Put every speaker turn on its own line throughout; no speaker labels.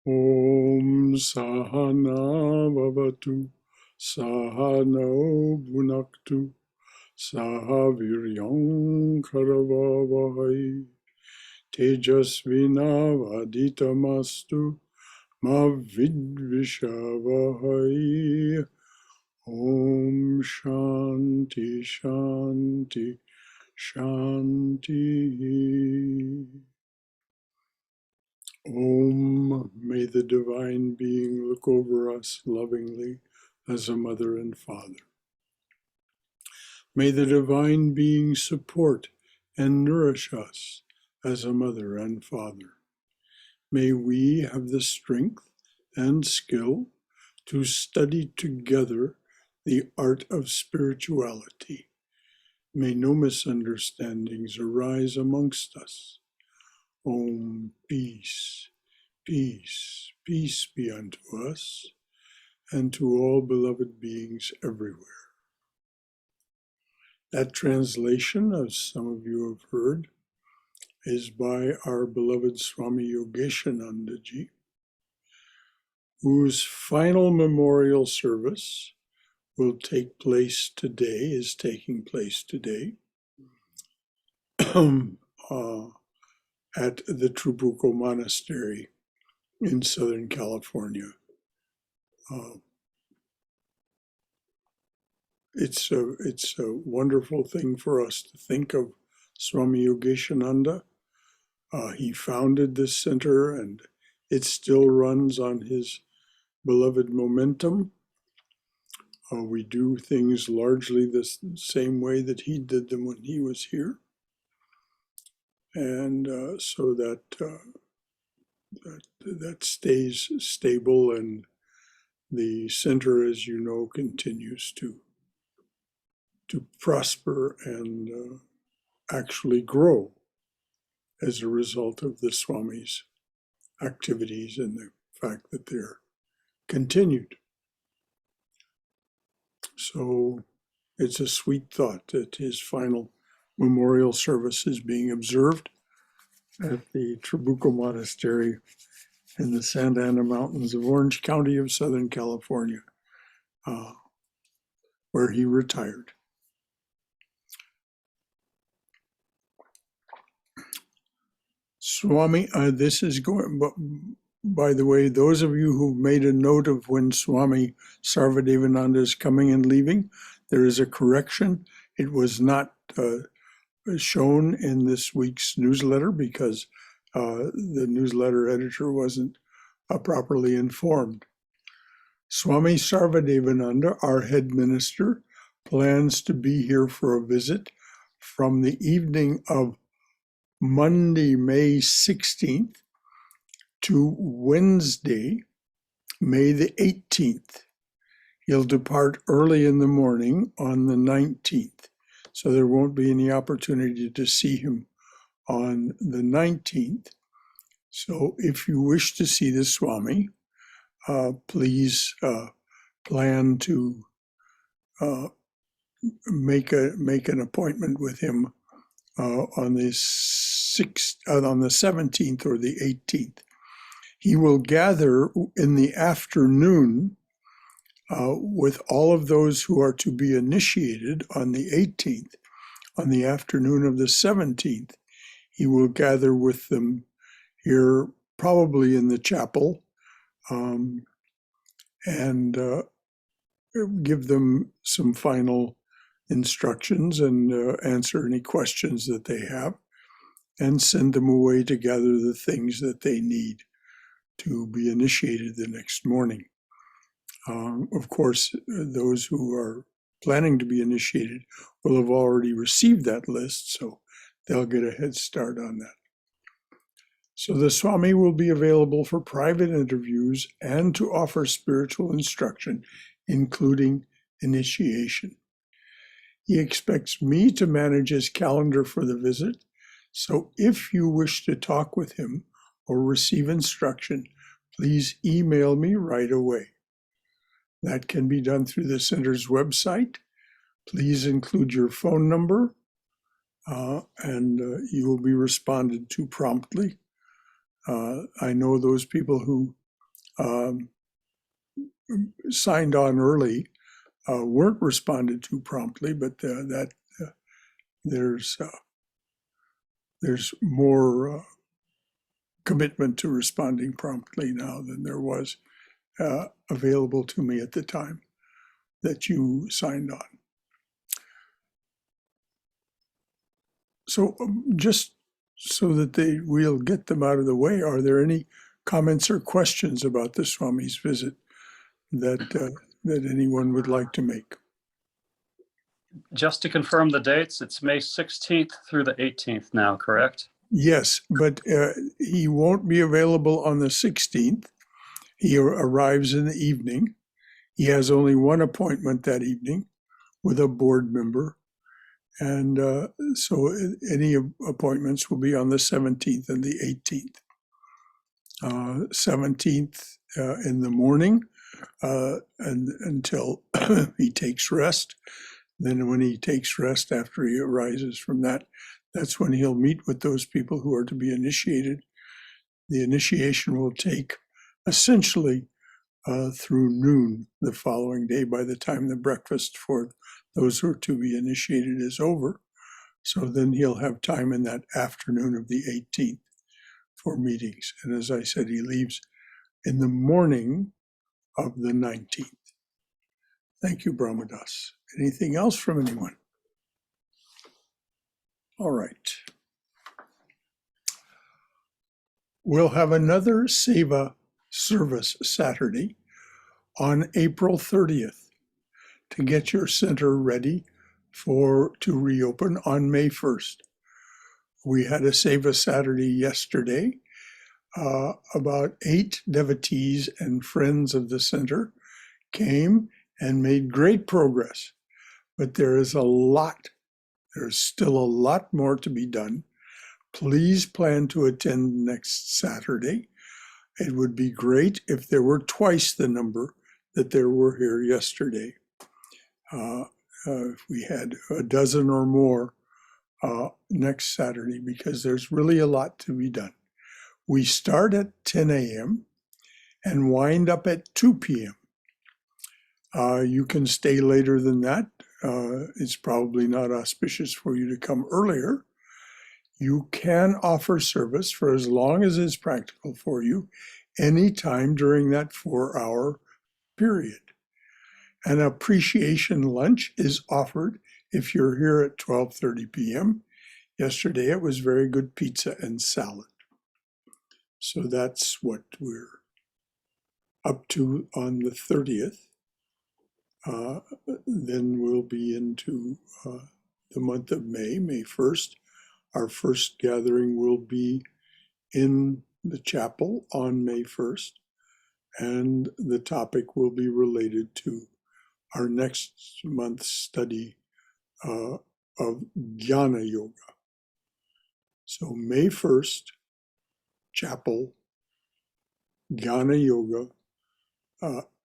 Om Sahana Vavatu Sahano Bhunaktu Sahaviryam Karavavahai Tejasvina Vaditamastu Ma Vidvishavahai. Om Shanti Shanti Shanti. Om, may the Divine Being look over us lovingly as a mother and father. May the Divine Being support and nourish us as a mother and father. May we have the strength and skill to study together the art of spirituality. May no misunderstandings arise amongst us. Om, peace, peace, peace be unto us and to all beloved beings everywhere. That translation, as some of you have heard, is by our beloved Swami Yogeshanandaji, whose final memorial service will take place today, is taking place today, at the Trabuco Monastery in Southern California. It's a wonderful thing for us to think of Swami Yogeshananda. He founded this center, and it still runs on his beloved momentum. We do things largely the same way that he did them when he was here. And so that stays stable, and the center, as you know, continues to prosper and actually grow as a result of the Swami's activities and the fact that they're continued. So it's a sweet thought that his final memorial service is being observed at the Trabuco Monastery in the Santa Ana Mountains of Orange County of Southern California, where he retired. Swami, this is going, by the way, those of you who've made a note of when Swami Sarvadevananda is coming and leaving, there is a correction. It was not shown in this week's newsletter because the newsletter editor wasn't properly informed. Swami Sarvadevananda, our head minister, plans to be here for a visit from the evening of Monday, May 16th to Wednesday, May the 18th. He'll depart early in the morning on the 19th, so there won't be any opportunity to see him on the 19th. So if you wish to see the Swami, please plan to make an appointment with him on the 17th or the 18th. He will gather in the afternoon with all of those who are to be initiated on the 18th. On the afternoon of the 17th, he will gather with them here, probably in the chapel, and give them some final instructions and answer any questions that they have, and send them away to gather the things that they need to be initiated the next morning. Of course, those who are planning to be initiated will have already received that list, so they'll get a head start on that. So the Swami will be available for private interviews and to offer spiritual instruction, including initiation. He expects me to manage his calendar for the visit, so if you wish to talk with him or receive instruction, please email me right away. That can be done through the center's website. Please include your phone number, and you will be responded to promptly. I know those people who um, signed on early weren't responded to promptly, but there's more commitment to responding promptly now than there was available to me at the time that you signed on. So just so that we'll get them out of the way, are there any comments or questions about the Swami's visit that anyone would like to make?
Just to confirm the dates, it's May 16th through the 18th now, correct?
Yes, but he won't be available on the 16th. He arrives in the evening. He has only one appointment that evening with a board member. And so any appointments will be on the 17th and the 18th. 17th in the morning and until he takes rest. Then when he takes rest after he arises from that, that's when he'll meet with those people who are to be initiated. The initiation will take essentially through noon the following day by the time the breakfast for those who are to be initiated is over. So then he'll have time in that afternoon of the 18th for meetings. And as I said, he leaves in the morning of the 19th. Thank you, Brahmadas. Anything else from anyone? All right. We'll have another Seva service Saturday on April 30th to get your center ready to reopen on May 1st. We had a Seva Saturday yesterday. About 8 devotees and friends of the center came and made great progress. But there's still a lot more to be done. Please plan to attend next Saturday. It would be great if there were twice the number that there were here yesterday. If we had a dozen or more next Saturday, because there's really a lot to be done. We start at 10 a.m. and wind up at 2 p.m. You can stay later than that. It's probably not auspicious for you to come earlier. You can offer service for as long as it's practical for you, anytime during that 4-hour period. An appreciation lunch is offered if you're here at 12:30 p.m. Yesterday it was very good pizza and salad. So that's what we're up to on the 30th. Then we'll be into the month of May 1st. Our first gathering will be in the chapel on May 1st, and the topic will be related to our next month's study of Jnana Yoga. So May 1st, chapel, Jnana Yoga,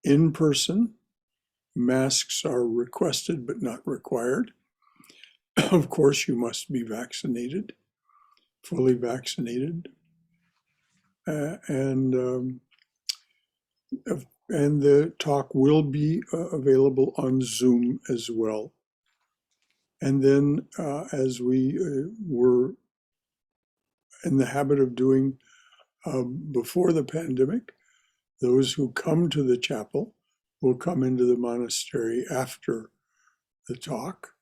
in person. Masks are requested but not required. Of course, you must be vaccinated, fully vaccinated. And the talk will be available on Zoom as well. And then, as we were in the habit of doing before the pandemic, those who come to the chapel will come into the monastery after the talk,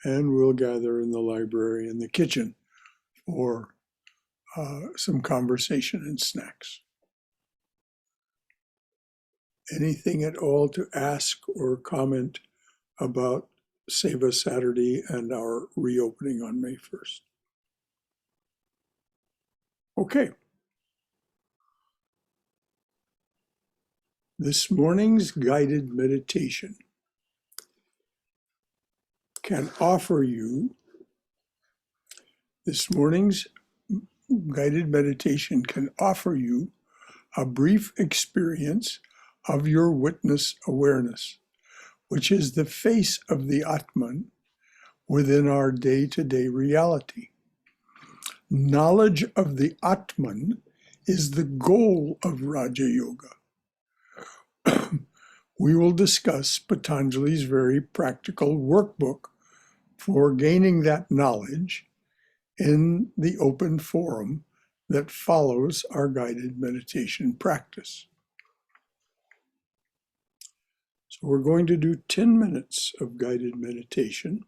and we'll gather in the library in the kitchen for some conversation and snacks. Anything at all to ask or comment about Seva Saturday and our reopening on May 1st? Okay. This morning's guided meditation can offer you, a brief experience of your witness awareness, which is the face of the Atman within our day-to-day reality. Knowledge of the Atman is the goal of Raja Yoga. we will discuss Patanjali's very practical workbook for gaining that knowledge in the open forum that follows our guided meditation practice. So we're going to do 10 minutes of guided meditation.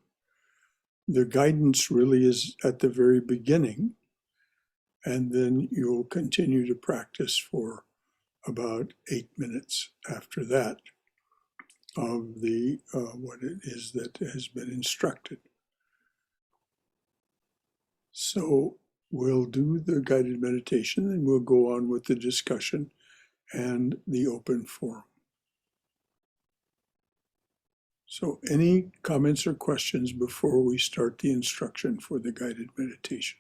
The guidance really is at the very beginning, and then you'll continue to practice for about 8 minutes after that of the what it is that has been instructed. So we'll do the guided meditation, and we'll go on with the discussion and the open forum. So any comments or questions before we start the instruction for the guided meditation?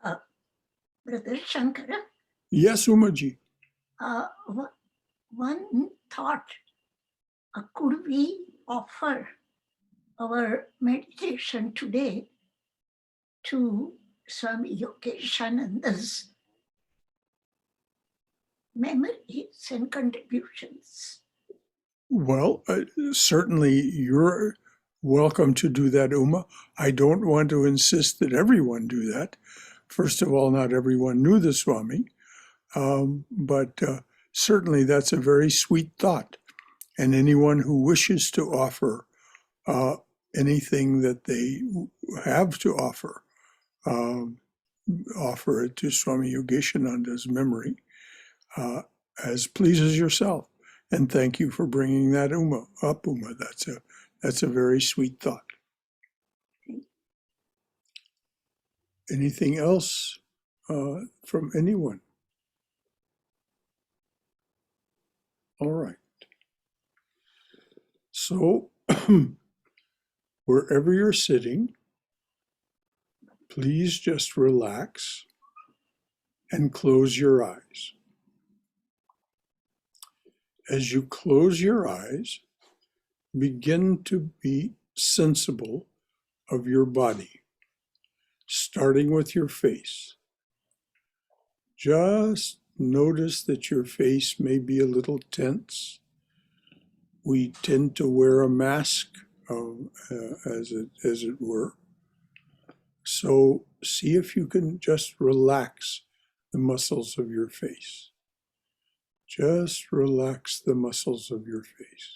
Brother Shankara,
Yes, Umaji.
one thought, could we offer our meditation today to Swami Yogeshananda's memories and contributions?
Well, certainly you're welcome to do that, Uma. I don't want to insist that everyone do that. First of all, not everyone knew the Swami, but certainly that's a very sweet thought. And anyone who wishes to offer anything that they have to offer it to Swami Yogeshananda's memory as pleases yourself. And thank you for bringing that up, Uma. That's a very sweet thought. Anything else from anyone? All right. So wherever you're sitting, please just relax and close your eyes. As you close your eyes, begin to be sensible of your body, starting with your face. Just notice that your face may be a little tense. We tend to wear a mask, as it were. So see if you can just relax the muscles of your face. Just relax the muscles of your face.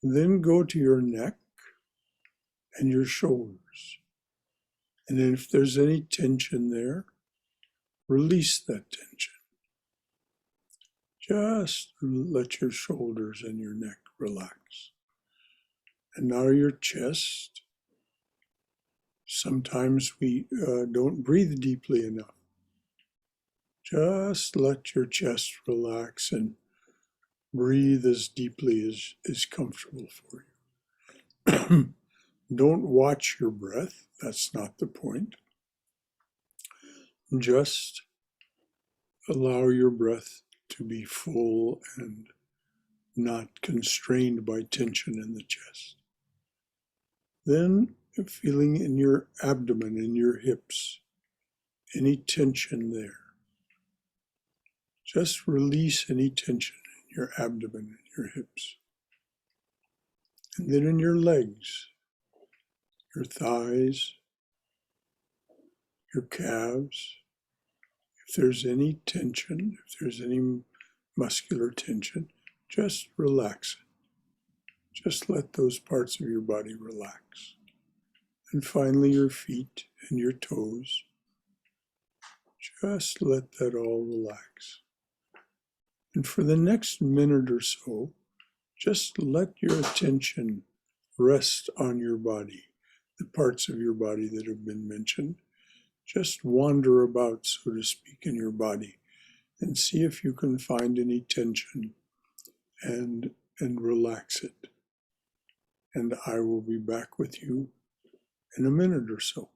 Then go to your neck and your shoulders. And if there's any tension there, release that tension. Just let your shoulders and your neck relax. And now your chest. Sometimes we don't breathe deeply enough. Just let your chest relax and breathe as deeply as is comfortable for you. Don't watch your breath. That's not the point. Just allow your breath to be full and not constrained by tension in the chest. Then feeling in your abdomen, in your hips, any tension there. Just release any tension in your abdomen and your hips. And then in your legs, your thighs, your calves. If there's any tension, if there's any muscular tension, just relax it. Just let those parts of your body relax. And finally, your feet and your toes. Just let that all relax. And for the next minute or so, just let your attention rest on your body, the parts of your body that have been mentioned. Just wander about, so to speak, in your body and see if you can find any tension and relax it. And I will be back with you in a minute or so.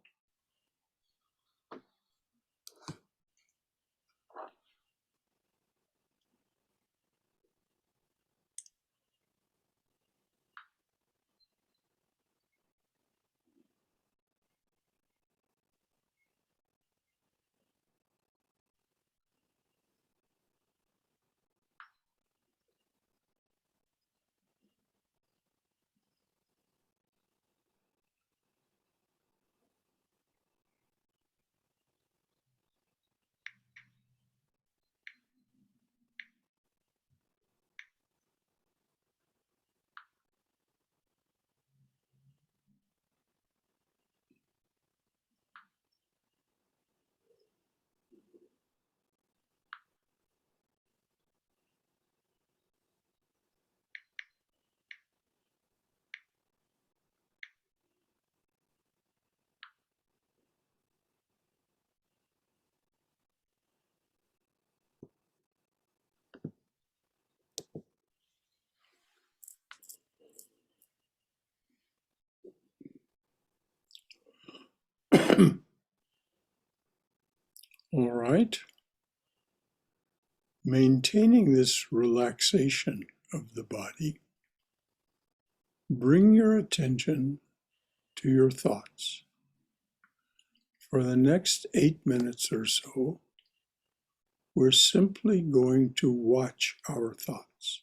right. Maintaining this relaxation of the body, bring your attention to your thoughts. For the next 8 minutes or so, we're simply going to watch our thoughts.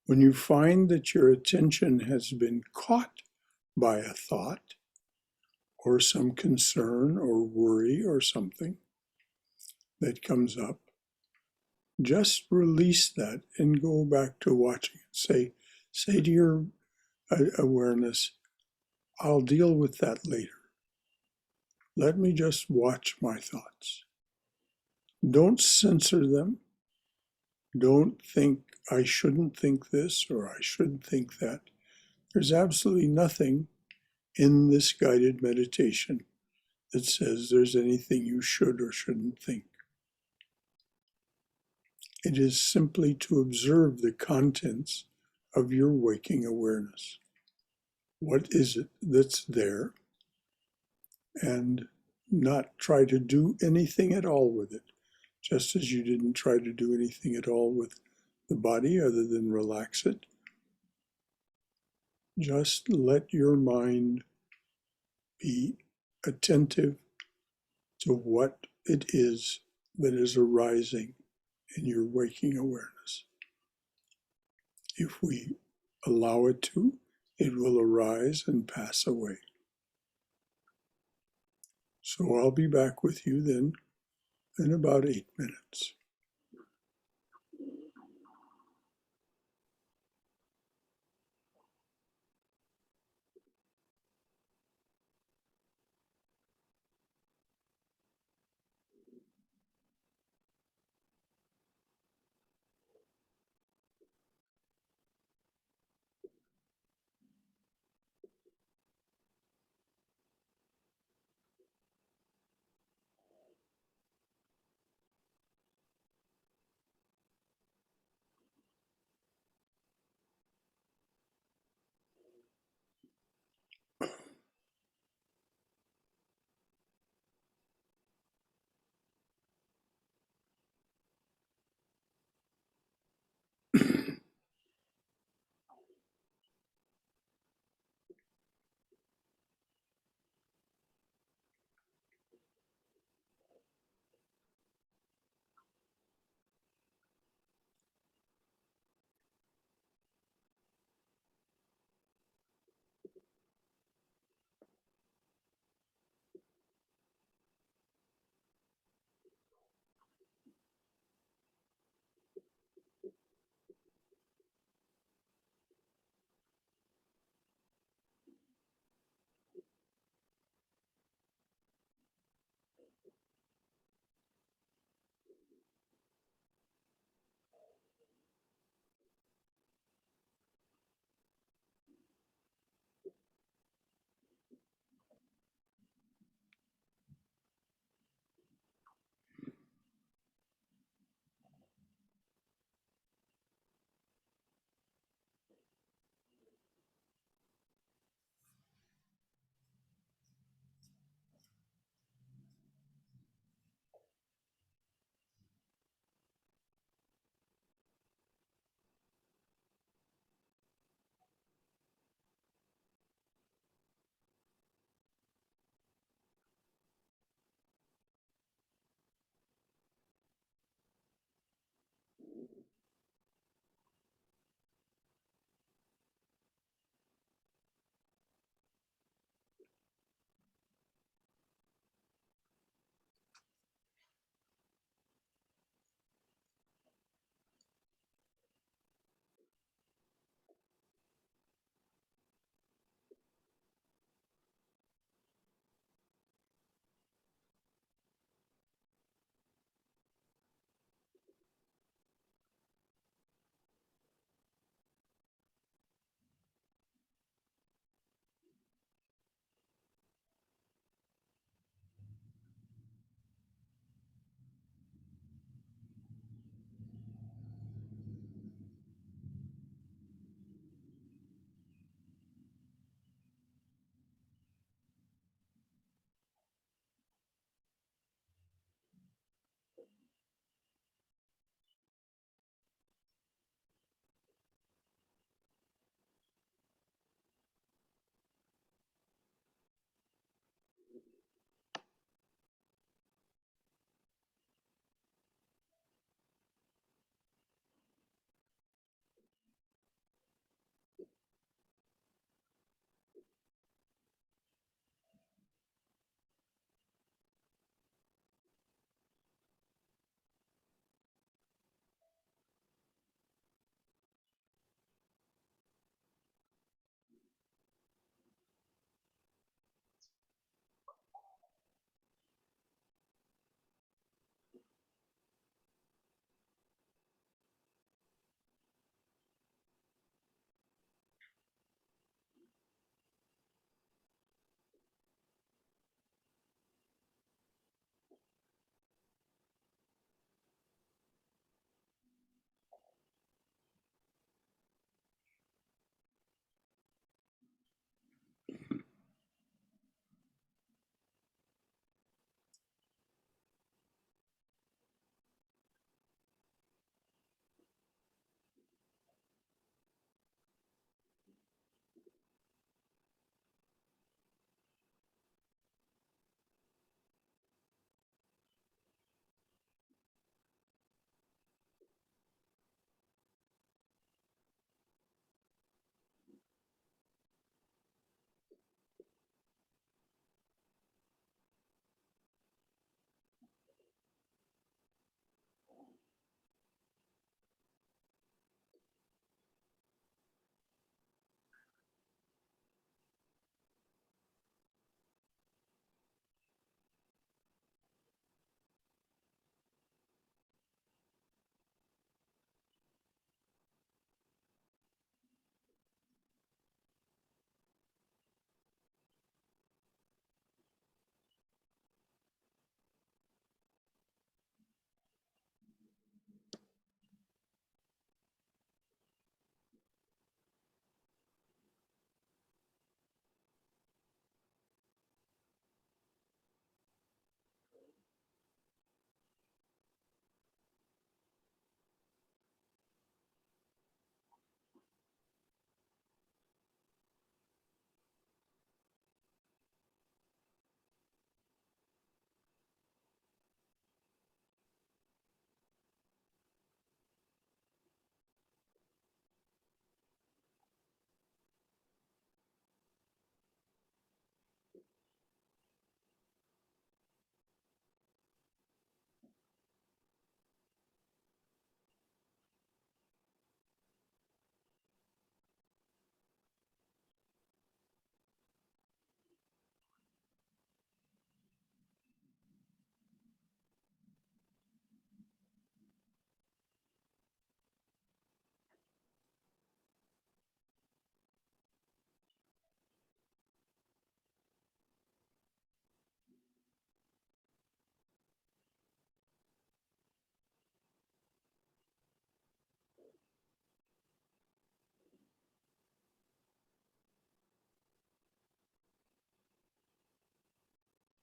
When you find that your attention has been caught by a thought or some concern or worry or something that comes up, just release that and go back to watching it. Say to your awareness, I'll deal with that later. Let me just watch my thoughts. Don't censor them. Don't think I shouldn't think this or I should think that. There's absolutely nothing in this guided meditation that says there's anything you should or shouldn't think. It is simply to observe the contents of your waking awareness. What is it that's there? And not try to do anything at all with it, just as you didn't try to do anything at all with the body other than relax it. Just let your mind be attentive to what it is that is arising in your waking awareness. If we allow it to, it will arise and pass away. So I'll be back with you then in about 8 minutes.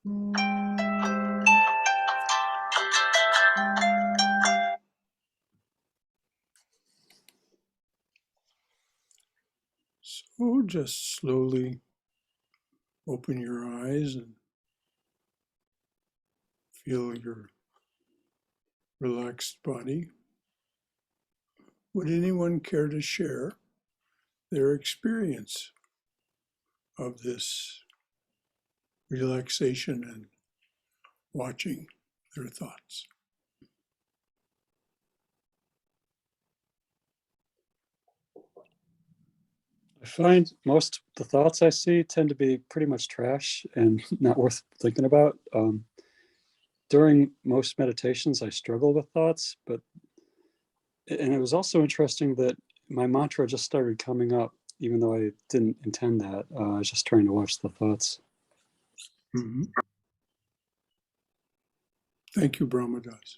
So just slowly open your eyes and feel your relaxed body. Would anyone care to share their experience of this relaxation and watching their thoughts?
I find most of the thoughts I see tend to be pretty much trash and not worth thinking about. During most meditations, I struggle with thoughts, and it was also interesting that my mantra just started coming up, even though I didn't intend that. I was just trying to watch the thoughts.
Mm-hmm. Thank you, Brahmadas.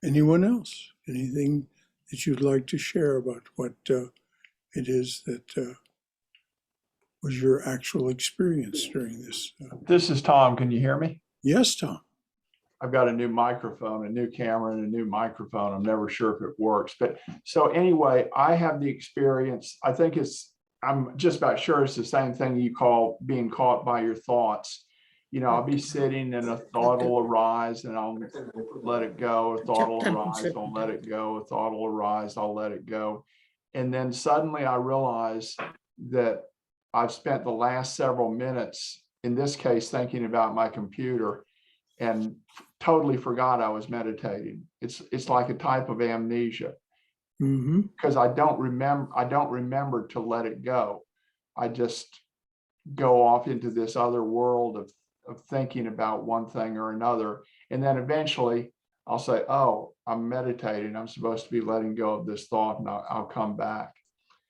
Anyone else? Anything that you'd like to share about what it is that was your actual experience during this?
This is Tom. Can you hear me?
Yes, Tom.
I've got a new microphone, a new camera, and a new microphone. I'm never sure if it works. But so anyway, I have the experience. I'm just about sure it's the same thing you call being caught by your thoughts. You know, I'll be sitting and a thought will arise and I'll let it go. A thought will arise, I'll let it go. A thought will arise, I'll let it go. And then suddenly I realize that I've spent the last several minutes, in this case, thinking about my computer and totally forgot I was meditating. It's like a type of amnesia because I don't remember to let it go. I just go off into this other world of thinking about one thing or another. And then eventually I'll say, oh, I'm meditating. I'm supposed to be letting go of this thought and I'll come back.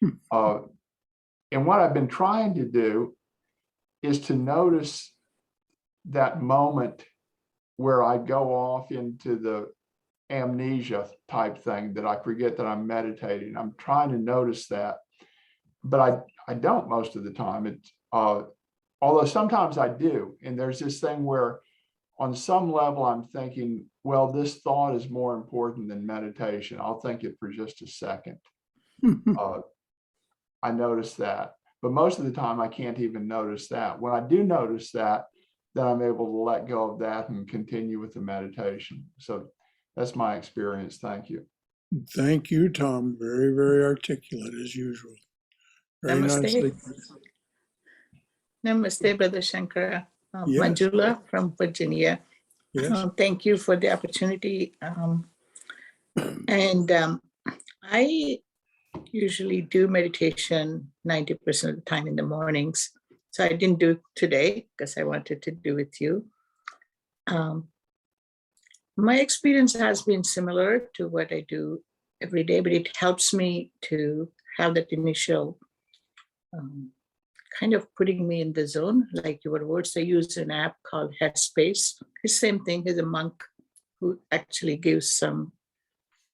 And what I've been trying to do is to notice that moment where I go off into the amnesia type thing that I forget that I'm meditating. I'm trying to notice that, but I don't most of the time. Although sometimes I do. And there's this thing where on some level I'm thinking, well, this thought is more important than meditation. I'll think it for just a second. I notice that, but most of the time I can't even notice that. When I do notice that, then I'm able to let go of that and continue with the meditation. So that's my experience. Thank you.
Thank you, Tom. Very, very articulate as usual. Very
Namaste.
nicely.
Namaste, Brother Shankara.
Yes.
Manjula from Virginia.
Yes.
Thank you for the opportunity. I usually do meditation 90% of the time in the mornings. So I didn't do it today because I wanted to do with you. My experience has been similar to what I do every day, but it helps me to have that initial kind of putting me in the zone. Like your words, I use an app called Headspace. It's the same thing. He's a monk who actually gives some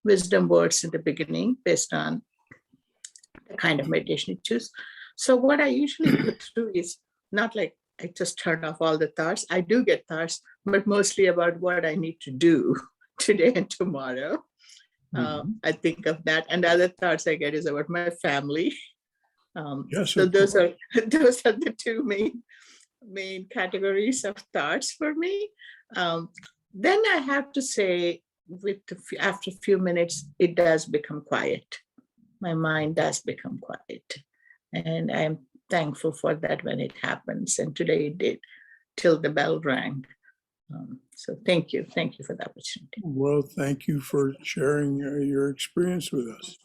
wisdom words in the beginning based on the kind of meditation you choose. So what I usually go through is not like I just turn off all the thoughts. I do get thoughts, but mostly about what I need to do today and tomorrow. I think of that. And the other thoughts I get is about my family.
Yes,
so
of
those
course.
are the two main categories of thoughts for me. Then I have to say, after a few minutes, it does become quiet. My mind does become quiet, and I'm thankful for that when it happens. And today it did, till the bell rang. So thank you for the opportunity.
Well, thank you for sharing your experience with us.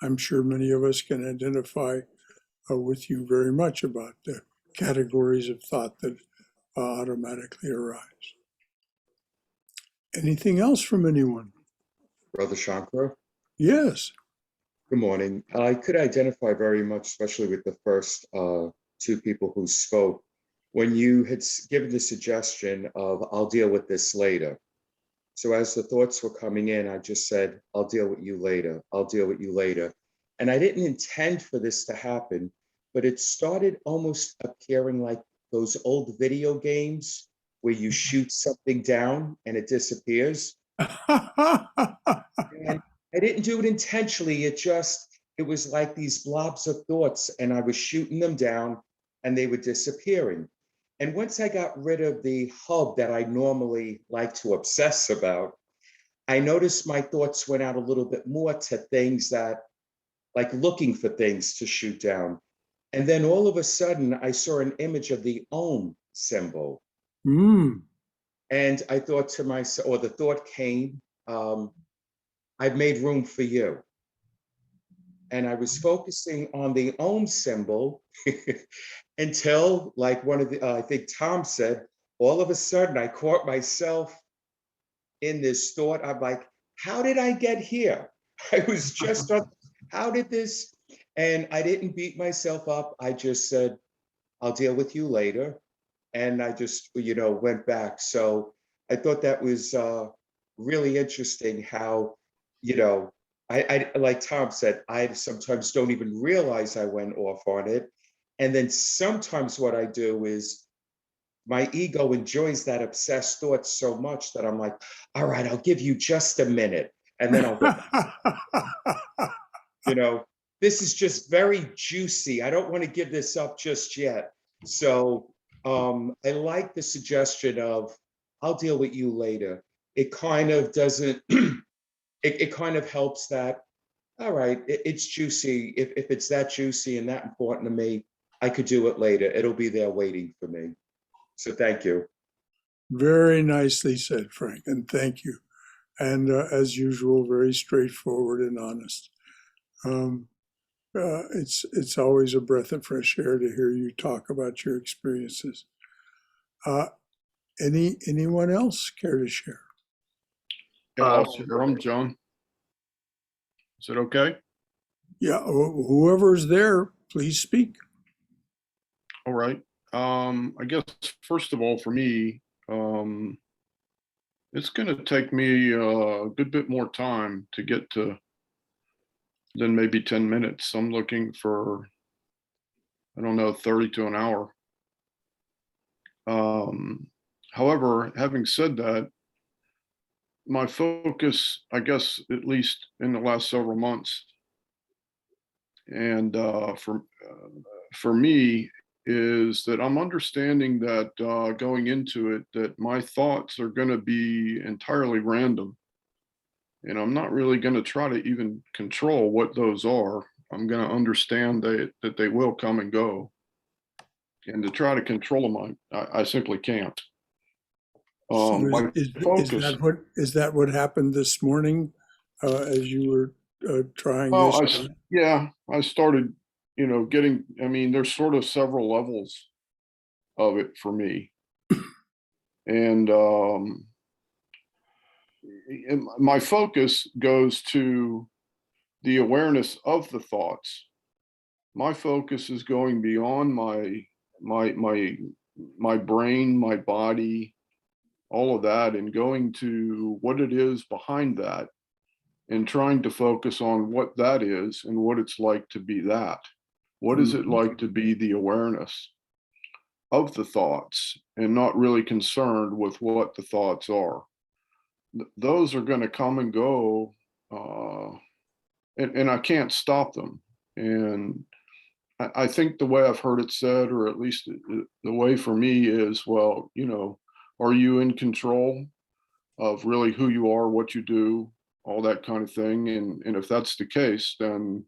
I'm sure many of us can identify with you very much about the categories of thought that automatically arise. Anything else from anyone?
Brother Shankara,
Yes.
good morning. I could identify very much, especially with the first two people who spoke, when you had given the suggestion of, I'll deal with this later. So as the thoughts were coming in, I just said, I'll deal with you later. I'll deal with you later. And I didn't intend for this to happen, but it started almost appearing like those old video games where you shoot something down and it disappears. And I didn't do it intentionally. It was like these blobs of thoughts, and I was shooting them down and they were disappearing. And once I got rid of the hub that I normally like to obsess about, I noticed my thoughts went out a little bit more to things that, like looking for things to shoot down. And then all of a sudden, I saw an image of the Om symbol.
Mm.
And I thought to myself, or the thought came, I've made room for you. And I was focusing on the Om symbol until, like one of the, I think Tom said, all of a sudden I caught myself in this thought. I'm like, how did I get here? I was just on, how did this? And I didn't beat myself up. I just said, I'll deal with you later. And I just, went back. So I thought that was really interesting how, I like Tom said, I sometimes don't even realize I went off on it. And then sometimes what I do is my ego enjoys that obsessed thought so much that I'm like, all right, I'll give you just a minute. And then I'll go, this is just very juicy. I don't want to give this up just yet. So I like the suggestion of, I'll deal with you later. It kind of doesn't, it kind of helps that, all right, it's juicy. If it's that juicy and that important to me, I could do it later. It'll be there waiting for me. So thank you.
Very nicely said, Frank, and thank you. And as usual, very straightforward and honest. It's always a breath of fresh air to hear you talk about your experiences. Anyone else care to share?
I'll share them, John. Is it okay?
Yeah, whoever's there, please speak.
All right. I guess first of all, for me, it's going to take me a good bit more time to get to than maybe 10 minutes. I'm looking for, I don't know, 30 to an hour. However, having said that, my focus, I guess, at least in the last several months, and for me, is that I'm understanding that going into it, that my thoughts are going to be entirely random. And I'm not really going to try to even control what those are. I'm going to understand that they will come and go. And to try to control them, I simply can't.
So
My focus.
is that what happened this morning as you were trying
Well,
this?
I started, getting, there's sort of several levels of it for me. And my focus goes to the awareness of the thoughts. My focus is going beyond my brain, my body, all of that, and going to what it is behind that, and trying to focus on what that is and what it's like to be that. What is it like to be the awareness of the thoughts and not really concerned with what the thoughts are? Those are going to come and go, and I can't stop them. And I think the way I've heard it said, or at least the way for me is, well, are you in control of really who you are, what you do, all that kind of thing? And if that's the case, then,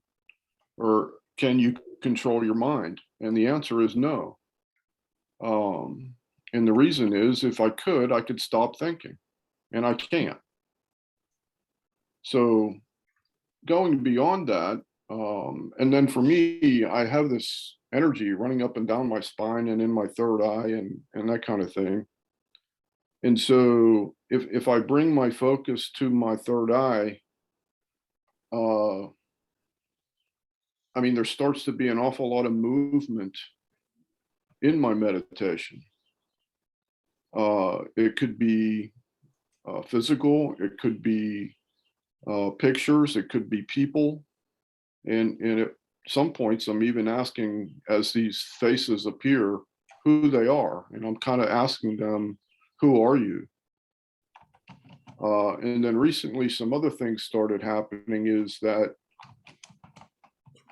or can you control your mind? And the answer is no. And the reason is, if I could stop thinking, and I can't. So going beyond that, and then for me, I have this energy running up and down my spine and in my third eye and that kind of thing. And so if I bring my focus to my third eye, there starts to be an awful lot of movement in my meditation. It could be physical, it could be pictures, it could be people. And at some points, I'm even asking, as these faces appear, who they are. And I'm kind of asking them, who are you? And then recently, some other things started happening is that,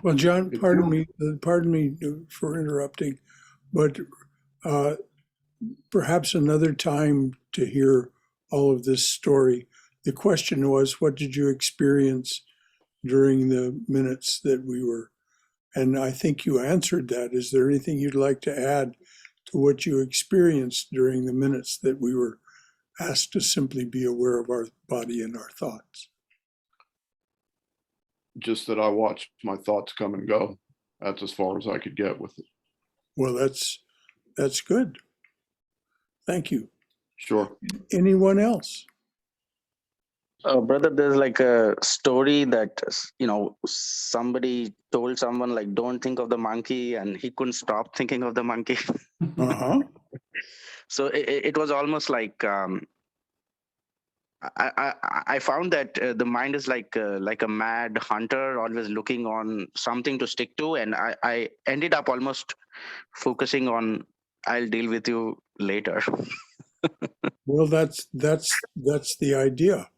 Well, John,
If
pardon
you-
me for interrupting, but perhaps another time to hear all of this story. The question was, what did you experience during the minutes that we were? And I think you answered that. Is there anything you'd like to add to what you experienced during the minutes that we were asked to simply be aware of our body and our thoughts?
just that I watched my thoughts come and go. That's as far as I could get with it.
Well, that's good. Thank you.
Sure.
Anyone else?
Brother, there's like a story that, somebody told someone like, don't think of the monkey, and he couldn't stop thinking of the monkey.
Uh-huh.
So it was almost like, I found that the mind is like a mad hunter, always looking on something to stick to. And I ended up almost focusing on, I'll deal with you later.
Well, that's the idea.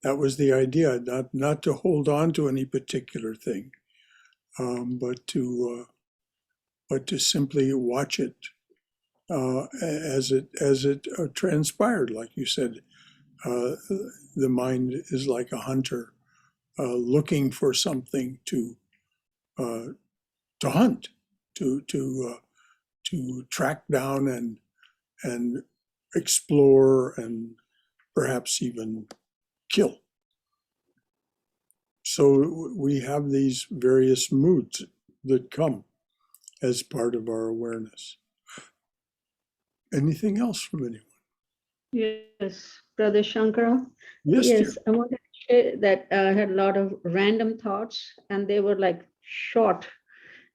That was the idea, not to hold on to any particular thing, but to simply watch it as it transpired. Like you said, the mind is like a hunter looking for something to hunt, to track down and explore and perhaps even kill. So we have these various moods that come as part of our awareness. Anything else from anyone?
Yes, Brother Shankara.
Yes,
Yes,
dear.
I wanted to share that I had a lot of random thoughts, and they were like short,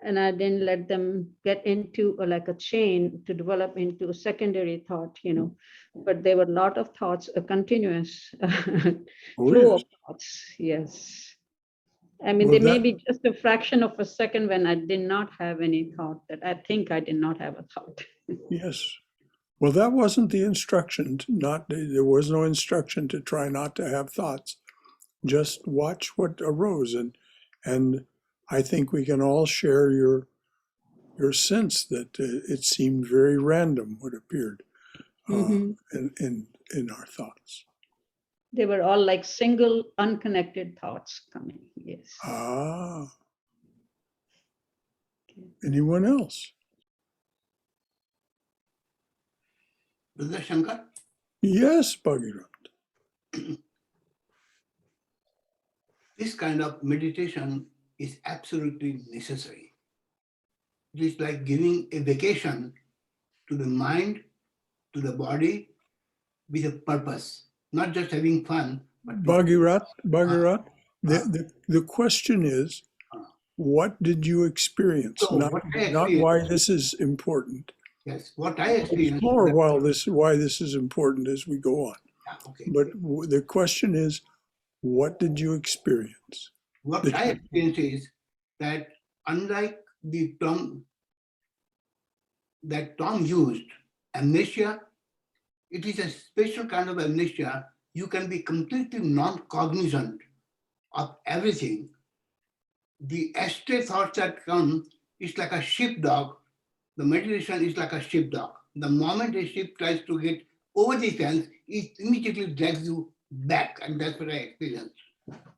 and I didn't let them get into like a chain to develop into a secondary thought, but there were a lot of thoughts, a continuous
Oh,
flow
yes.
of thoughts. Yes. I mean,
Well,
there may be just a fraction of a second when I did not have any thought, that I think I did not have a thought.
Yes. Well, that wasn't the instruction. There was no instruction to try not to have thoughts. Just watch what arose, and I think we can all share your sense that it seemed very random what appeared
Mhm.
in our thoughts.
They were all like single, unconnected thoughts coming. Yes.
Ah. Anyone else?
Brother Shankar,
Yes, Bhagirath.
this kind of meditation is absolutely necessary. It is like giving a vacation to the mind, to the body, with a purpose, not just having fun. But
Bhagirath, the question is, what did you experience?
So
Not
what I
not
experienced-
why this is important.
yes, what I experienced.
Explore why this is important as we go on.
Okay.
But the question is, what did you experience?
What I experienced is that unlike the term that Tom used, amnesia, it is a special kind of amnesia. You can be completely non-cognizant of everything. The astray thoughts that come is like a sheepdog. The meditation is like a sheepdog. The moment a sheep tries to get over the fence, it immediately drags you back, and that's what I experienced.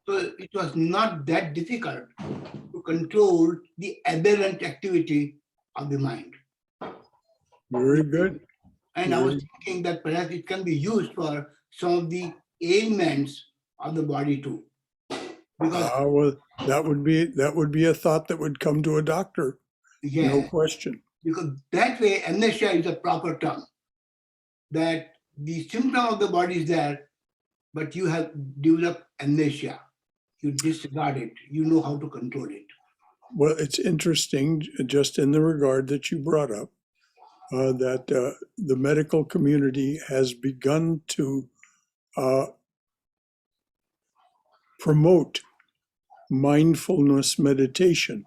So it was not that difficult to control the aberrant activity of the mind.
Very good.
And I was thinking that perhaps it can be used for some of the ailments of the body too. Because
Well, that would be a thought that would come to a doctor.
yeah,
No question.
because that way amnesia is a proper term. That the symptom of the body is there, but you have developed amnesia. You disregard it. You know how to control it.
Well, it's interesting, just in the regard that you brought up, that the medical community has begun to promote mindfulness meditation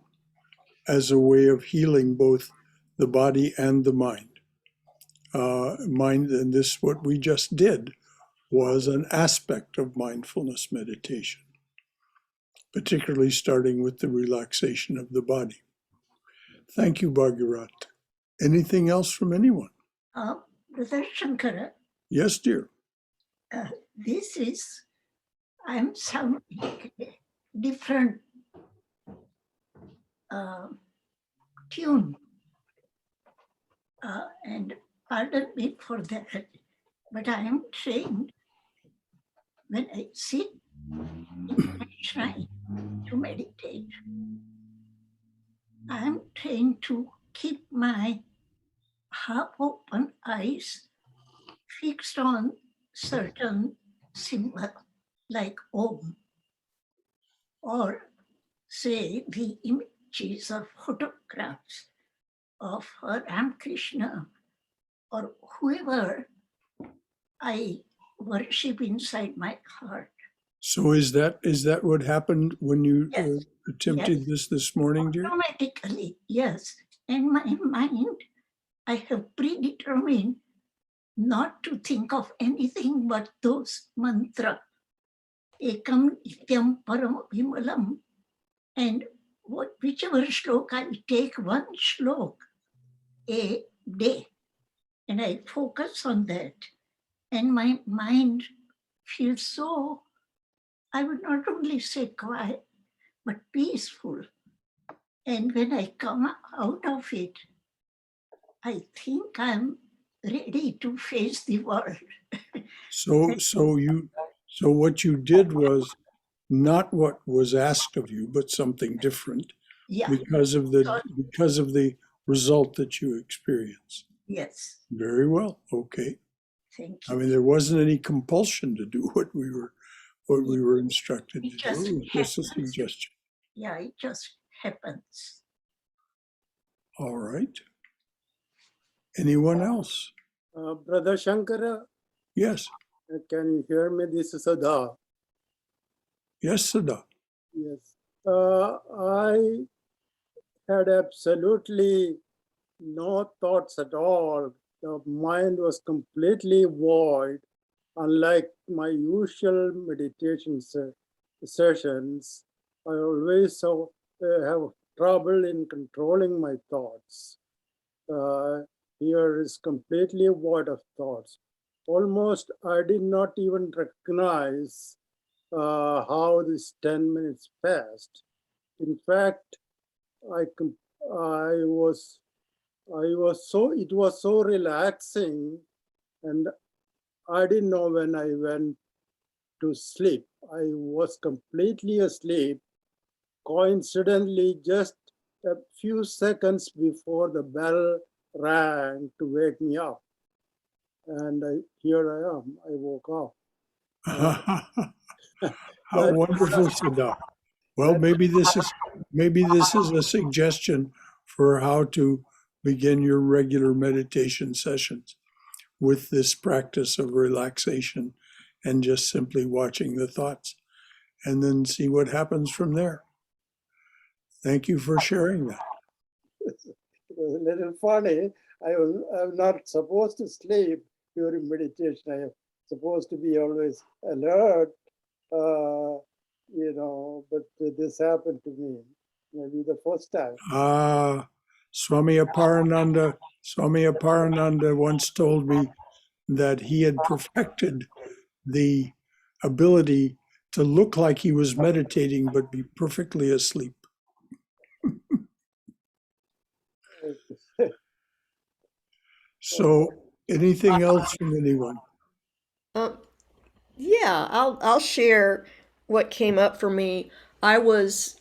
as a way of healing both the body and the mind. mind, and this, what we just did, was an aspect of mindfulness meditation, particularly starting with the relaxation of the body. Thank you, Bhagirath. Anything else from anyone?
Brother Shankara,
Yes, dear.
this is, I'm sounding different tune. And pardon me for that, but I am trained when I sit in my shrine to meditate. I am trained to keep my half-open eyes fixed on certain symbol like Om, or say the images or photographs of Ramakrishna or whoever I worship inside my heart.
So is that what happened when you
Yes.
attempted this morning, dear?
Automatically, yes. In my mind, I have predetermined not to think of anything but those mantra. Ekam nityam param vimalam. And whichever shlok, I take one shlok a day and I focus on that. And my mind feels so, I would not only say quiet, but peaceful. And when I come out of it, I think I'm ready to face the world.
So what you did was not what was asked of you, but something different
Yeah,
because of the result that you experienced.
yes,
Very well. Okay.
thank
I
you.
mean, there wasn't any compulsion to do what we were instructed
It
to do. It was just a
happens.
suggestion.
Yeah, it just happens.
All right. Anyone else?
Brother Shankara,
Yes.
can you hear me? This is Sada.
Yes, Sada.
Yes. I had absolutely no thoughts at all. The mind was completely void, unlike my usual meditation sessions. I always have trouble in controlling my thoughts. Here is completely void of thoughts. Almost I did not even recognize how this 10 minutes passed. In fact, it was so relaxing, and I didn't know when I went to sleep. I was completely asleep. Coincidentally, just a few seconds before the bell rang to wake me up. And here I am, I woke up.
How wonderful, Sada. Well, maybe this is a suggestion for how to begin your regular meditation sessions with this practice of relaxation and just simply watching the thoughts, and then see what happens from there. Thank you for sharing that.
It was a little funny. I'm not supposed to sleep during meditation. I am supposed to be always alert, but this happened to me. Maybe the first time.
Swami Aparananda once told me that he had perfected the ability to look like he was meditating but be perfectly asleep. So, anything else from anyone?
Yeah, I'll share what came up for me. I was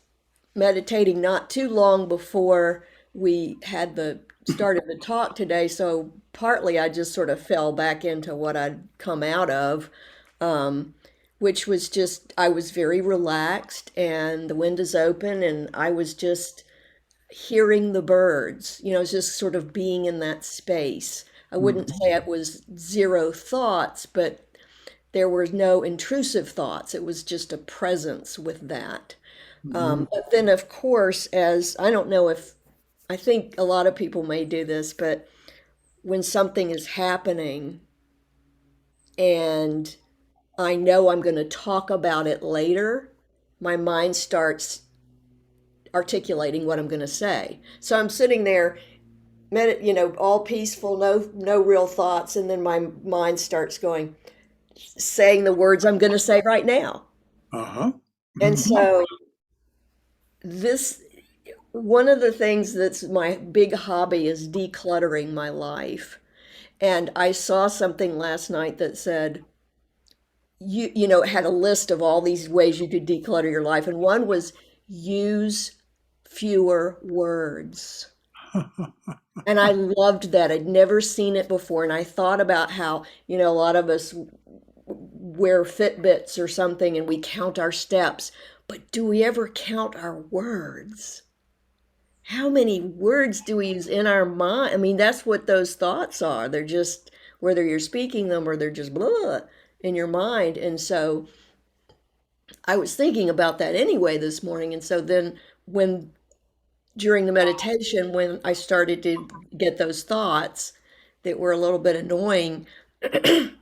meditating not too long before we had the started the talk today, so partly I just sort of fell back into what I'd come out of, which was just I was very relaxed and the windows open and I was just hearing the birds, just sort of being in that space. I wouldn't say it was zero thoughts, but there were no intrusive thoughts. It was just a presence with that. But then, of course, as I don't know if I think a lot of people may do this, but when something is happening and I know I'm going to talk about it later, my mind starts articulating what I'm going to say. So I'm sitting there, all peaceful, no real thoughts, and then my mind starts going, saying the words I'm going to say right now.
Uh-huh.
And
Mhm.
so this one of the things that's my big hobby is decluttering my life. And I saw something last night that said, it had a list of all these ways you could declutter your life. And one was use fewer words. And I loved that. I'd never seen it before. And I thought about how, a lot of us wear Fitbits or something and we count our steps. But do we ever count our words? How many words do we use in our mind? I mean, that's what those thoughts are. They're just, whether you're speaking them or they're just blah in your mind. And so I was thinking about that anyway this morning. And so then during the meditation, when I started to get those thoughts that were a little bit annoying,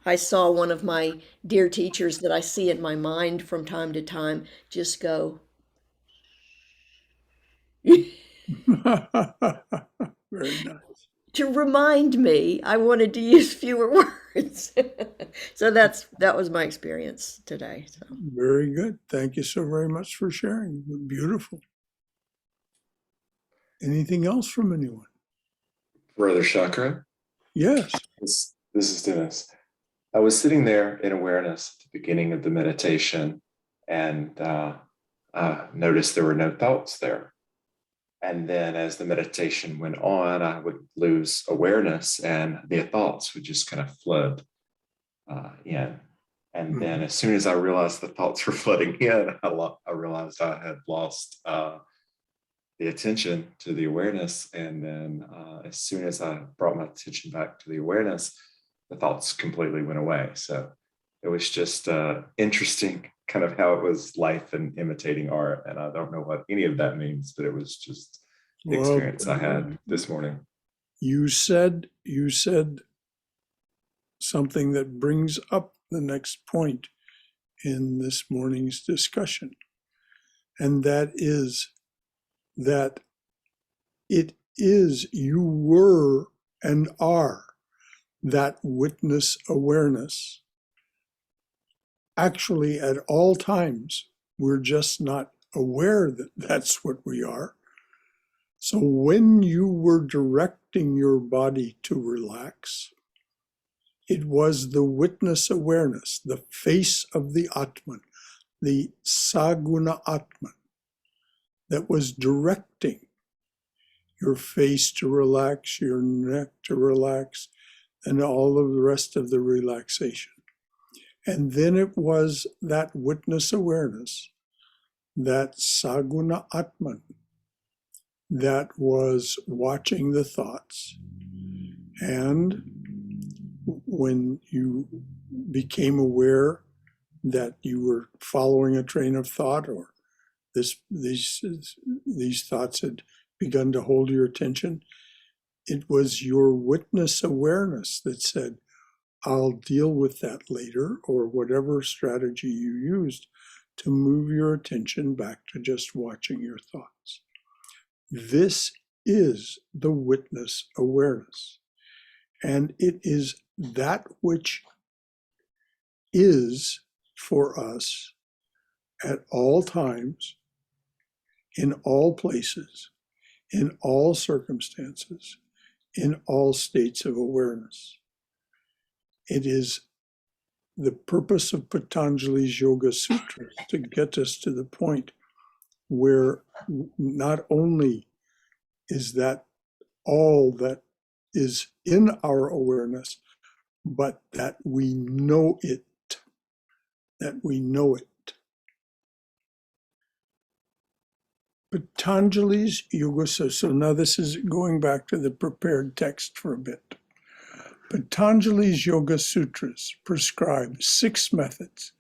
I saw one of my dear teachers that I see in my mind from time to time just go,
Very nice.
to remind me I wanted to use fewer words. So that was my experience today. So
Very good. Thank you so very much for sharing. Beautiful. Anything else from anyone?
Brother Shankara,
Yes.
this is Dennis. I was sitting there in awareness at the beginning of the meditation and noticed there were no thoughts there. And then as the meditation went on, I would lose awareness and the thoughts would just kind of flood in. And then as soon as I realized the thoughts were flooding in, I realized I had lost the attention to the awareness. And then as soon as I brought my attention back to the awareness, the thoughts completely went away. So it was just interesting kind of how it was life and imitating art. And I don't know what any of that means, but it was just the experience I had this morning.
You said something that brings up the next point in this morning's discussion. And that is that you were and are that witness awareness. Actually, at all times, we're just not aware that that's what we are. So when you were directing your body to relax, it was the witness awareness, the face of the Atman, the Saguna Atman, that was directing your face to relax, your neck to relax, and all of the rest of the relaxation. And then it was that witness awareness, that Saguna Atman, that was watching the thoughts. And when you became aware that you were following a train of thought, or these thoughts had begun to hold your attention, it was your witness awareness that said, I'll deal with that later, or whatever strategy you used to move your attention back to just watching your thoughts. This is the witness awareness. And it is that which is for us at all times, in all places, in all circumstances, in all states of awareness. It is the purpose of Patanjali's Yoga Sutras to get us to the point where not only is that all that is in our awareness, but that we know it, that we know it. Patanjali's Yoga Sutras, so now this is going back to the prepared text for a bit. Patanjali's Yoga Sutras prescribe 6 methods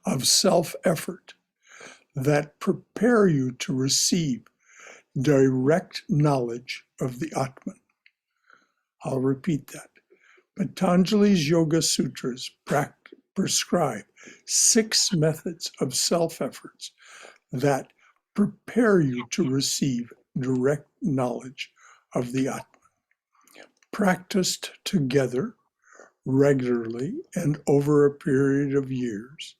of self-effort that prepare you to receive direct knowledge of the Atman. I'll repeat that. Patanjali's Yoga Sutras prescribe 6 methods of self-efforts that prepare you to receive direct knowledge of the Atman. Practiced together regularly and over a period of years,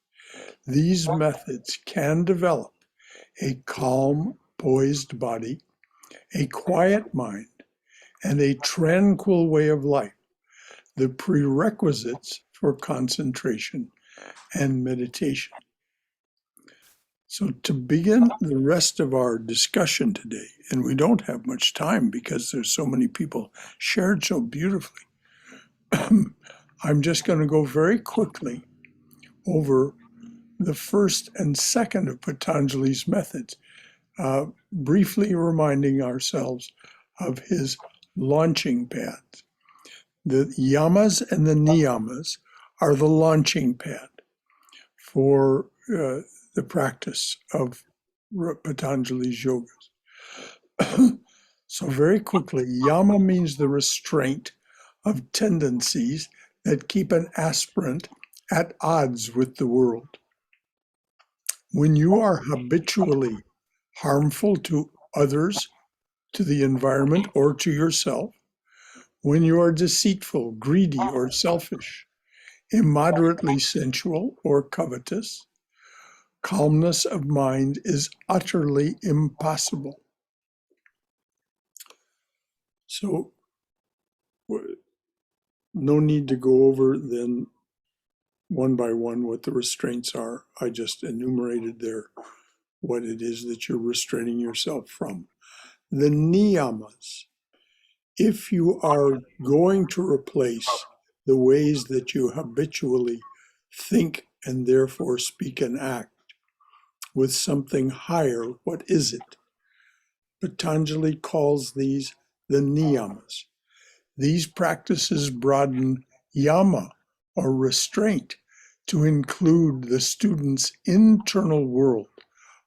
these methods can develop a calm, poised body, a quiet mind, and a tranquil way of life, the prerequisites for concentration and meditation. So to begin the rest of our discussion today, and we don't have much time because there's so many people shared so beautifully, I'm just going to go very quickly over the first and second of Patanjali's methods, briefly reminding ourselves of his launching pads. The yamas and the niyamas are the launching pad for the practice of Patanjali's yogas. So very quickly, yama means the restraint of tendencies that keep an aspirant at odds with the world. When you are habitually harmful to others, to the environment, or to yourself, when you are deceitful, greedy, or selfish, immoderately sensual, or covetous, calmness of mind is utterly impossible. So, no need to go over then one by one what the restraints are. I just enumerated there what it is that you're restraining yourself from. The niyamas, if you are going to replace the ways that you habitually think and therefore speak and act with something higher, what is it? Patanjali calls these the niyamas. These practices broaden yama, or restraint, to include the student's internal world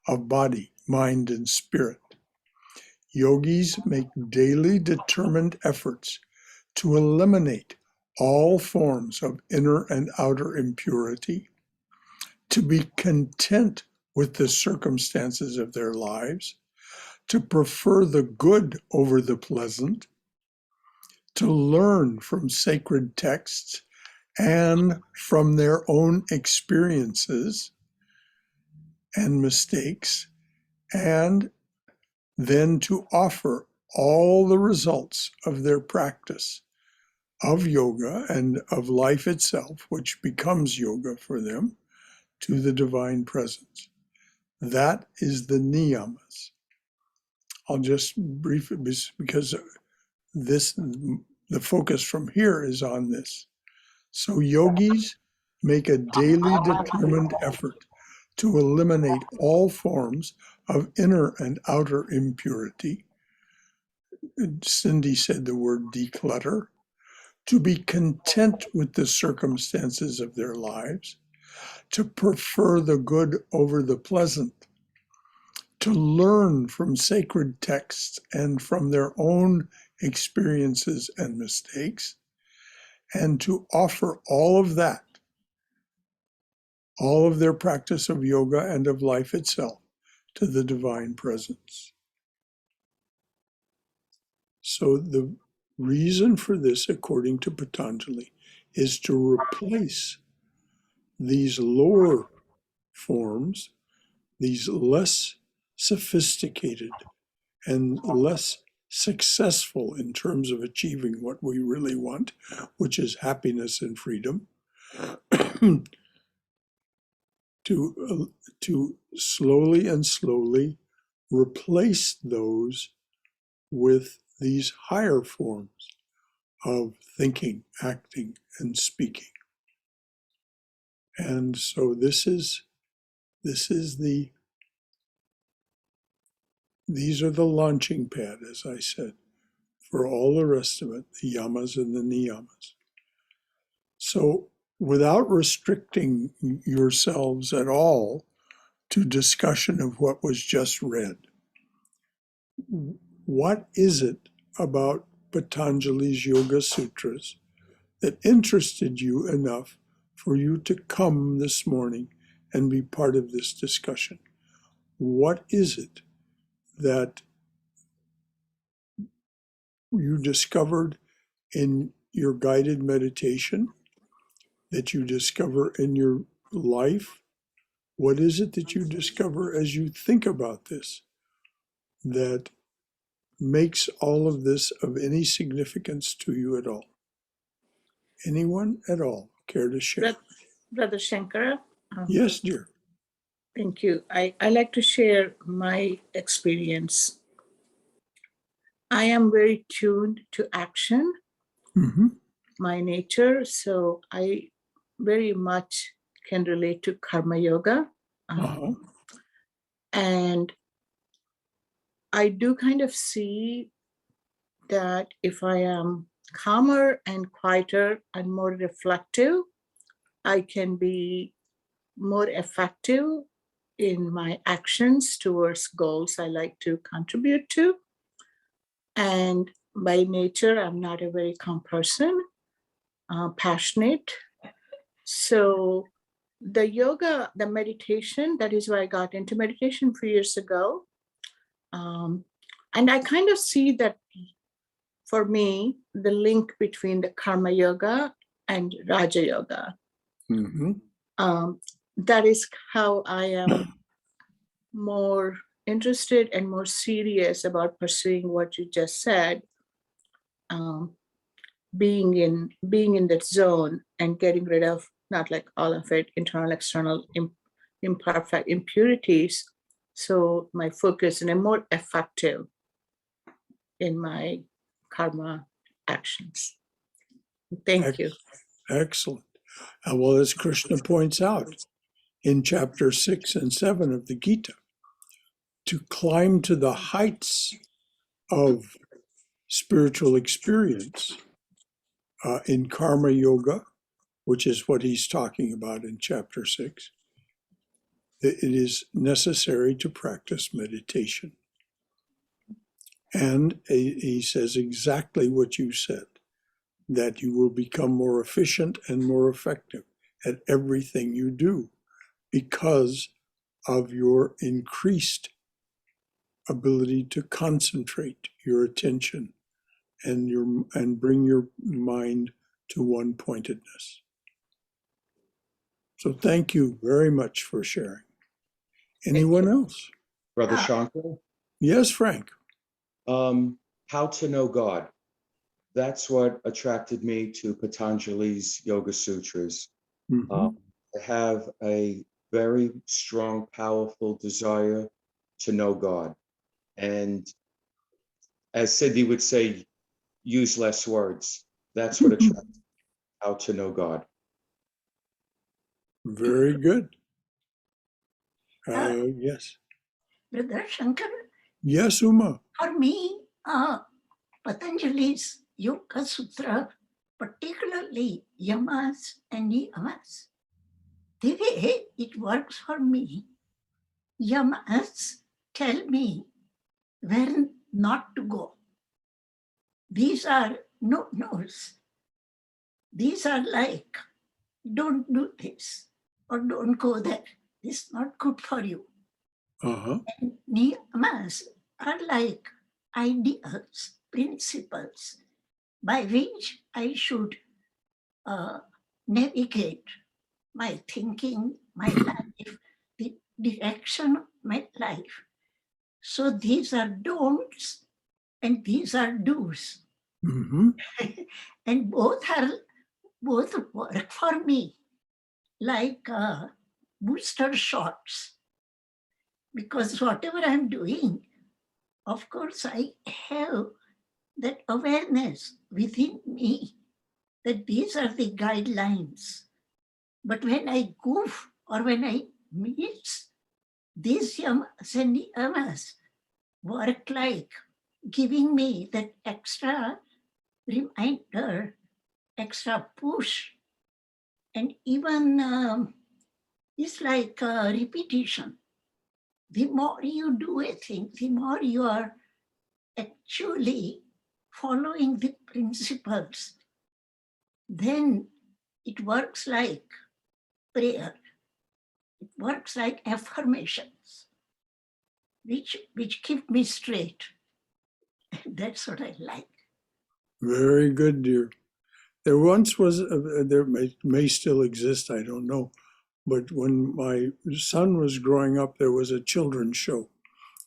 of body, mind, and spirit. Yogis make daily determined efforts to eliminate all forms of inner and outer impurity, to be content with the circumstances of their lives, to prefer the good over the pleasant, to learn from sacred texts and from their own experiences and mistakes, and then to offer all the results of their practice of yoga and of life itself, which becomes yoga for them, to the divine presence. That is the niyamas. I'll just briefly, because the focus from here is on this. So yogis make a daily determined effort to eliminate all forms of inner and outer impurity. Cindy said the word declutter. To be content with the circumstances of their lives, to prefer the good over the pleasant, to learn from sacred texts and from their own experiences and mistakes, and to offer all of that, all of their practice of yoga and of life itself, to the divine presence. So the reason for this, according to Patanjali, is to replace these lower forms, these less sophisticated and less successful in terms of achieving what we really want, which is happiness and freedom, to slowly and slowly replace those with these higher forms of thinking, acting, and speaking. And so these are the launching pad, as I said, for all the rest of it, the yamas and the niyamas. So without restricting yourselves at all to discussion of what was just read, what is it about Patanjali's Yoga Sutras that interested you enough for you to come this morning and be part of this discussion? What is it that you discovered in your guided meditation, that you discover in your life? What is it that you discover as you think about this that makes all of this of any significance to you at all? Anyone at all care to share?
Brother Shankara.
Yes, dear.
Thank you. I like to share my experience. I am very tuned to action, my nature, so I very much can relate to karma yoga. And I do kind of see that if I am calmer and quieter and more reflective, I can be more effective in my actions towards goals I like to contribute to. And by nature, I'm not a very calm person, passionate. So the yoga, the meditation, that is why I got into meditation a few years ago. And I kind of see that for me, the link between the karma yoga and Raja yoga. That is how I am more interested and more serious about pursuing what you just said, being in that zone and getting rid of, not like all of it, internal, external, imperfect impurities. So my focus, and I'm more effective in my karma actions. Thank you.
Excellent. Well, as Krishna points out in chapter 6 and 7 of the Gita, to climb to the heights of spiritual experience in karma yoga, which is what he's talking about in chapter 6, it is necessary to practice meditation. And he says exactly what you said, that you will become more efficient and more effective at everything you do because of your increased ability to concentrate your attention and bring your mind to one-pointedness. So thank you very much for sharing. Anyone else?
Brother Shankara?
Yes, Frank.
How to know God. That's what attracted me to Patanjali's Yoga Sutras. I have a very strong, powerful desire to know God. And as Siddhi would say, use less words. That's what attracts me, how to know God.
Very good. Yes.
Brother Shankar,
Yes, Uma.
for me, Patanjali's Yoga Sutra, particularly yamas and niyamas, the way it works for me, yamas tell me where not to go. These are no-nos. These are like, don't do this or don't go there. This is not good for you. And niyamas are like ideas, principles by which I should navigate my thinking, my life, the direction of my life. So these are don'ts and these are do's. And both work for me like booster shots. Because whatever I'm doing, of course, I have that awareness within me that these are the guidelines. But when I goof or when I miss, these yamas and niyamas work like giving me that extra reminder, extra push, and even it's like a repetition. The more you do a thing, the more you are actually following the principles, then it works like prayer. It works like affirmations, which keep me straight. That's what I like.
Very good, dear. There once was, there may still exist, I don't know, but when my son was growing up, there was a children's show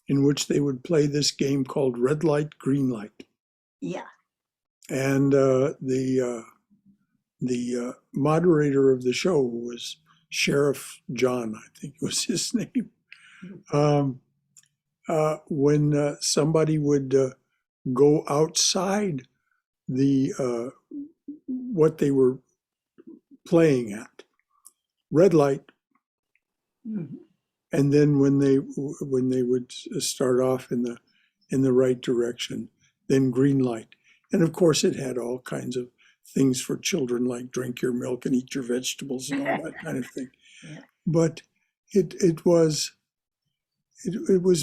in which they would play this game called Red Light, Green Light.
Yeah.
And the moderator of the show was Sheriff John, I think was his name. When somebody would go outside the what they were playing at, red light,
Mhm.
and then when they would start off in the right direction, then green light. And of course, it had all kinds of things for children, like drink your milk and eat your vegetables and all that kind of thing.
Yeah.
But it was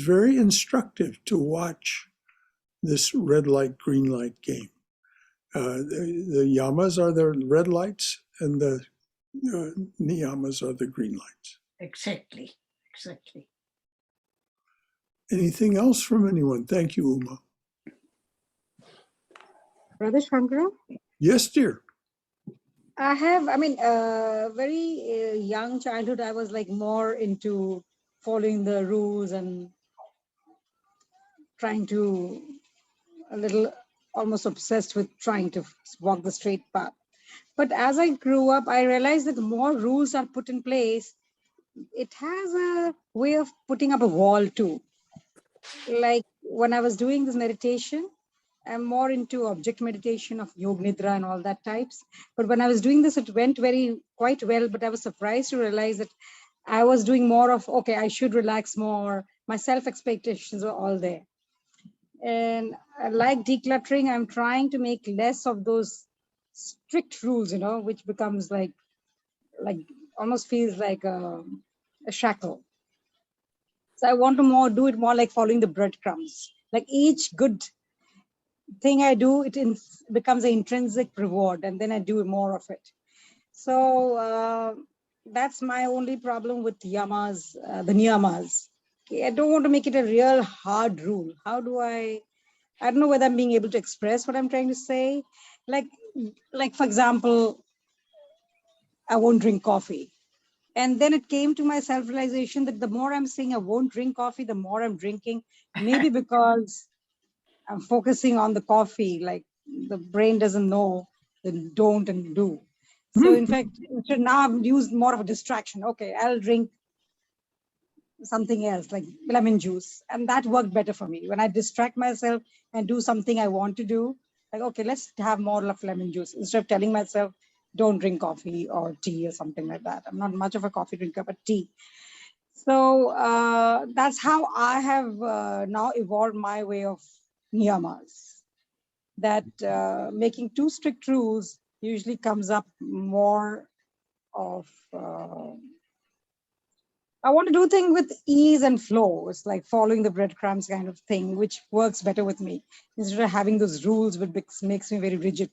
very instructive to watch this red light, green light game. The yamas are the red lights, and the niyamas are the green lights.
Exactly.
Anything else from anyone? Thank you, Uma.
Brother Shankara?
Yes, dear.
Very young childhood, I was like more into following the rules and trying to, a little almost obsessed with trying to walk the straight path. But as I grew up, I realized that the more rules are put in place, it has a way of putting up a wall too. Like when I was doing this meditation, I'm more into object meditation of yoga nidra and all that types. But when I was doing this, it went quite well, but I was surprised to realize that I was doing more of, okay, I should relax more. My self-expectations were all there. And like decluttering, I'm trying to make less of those strict rules, which becomes like almost feels like a shackle. So I want to do it more like following the breadcrumbs. Like each good thing I do, it becomes an intrinsic reward, and then I do more of it. So that's my only problem with yamas, the niyamas. I don't want to make it a real hard rule. How do I don't know whether I'm being able to express what I'm trying to say. Like for example, I won't drink coffee. And then it came to my self-realization that the more I'm saying I won't drink coffee, the more I'm drinking, maybe because I'm focusing on the coffee, like the brain doesn't know the don't and do. So in fact, now I've used more of a distraction. Okay, I'll drink something else like lemon juice. And that worked better for me. When I distract myself and do something I want to do, like, okay, let's have more of lemon juice instead of telling myself, don't drink coffee or tea or something like that. I'm not much of a coffee drinker, but tea. So that's how I have now evolved my way of niyamas. That making too strict rules usually comes up more of, I want to do things with ease and flow. It's like following the breadcrumbs kind of thing, which works better with me instead of having those rules, which makes me very rigid.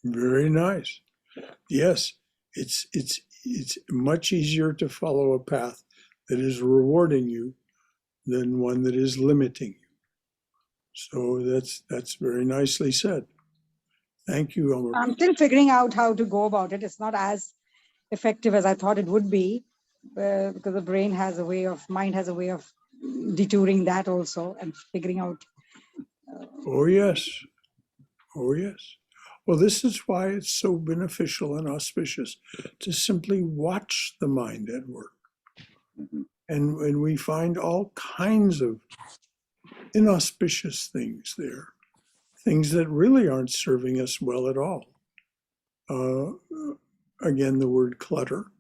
Very nice. Yes, it's much easier to follow a path that is rewarding you than one that is limiting you. So that's very nicely said. Thank you, Amar.
I'm still figuring out how to go about it. It's not as effective as I thought it would be, because the mind has a way of detouring that also and figuring out.
Oh, yes. Oh, yes. Well, this is why it's so beneficial and auspicious to simply watch the mind at work. And we find all kinds of inauspicious things there, things that really aren't serving us well at all. Again, the word clutter,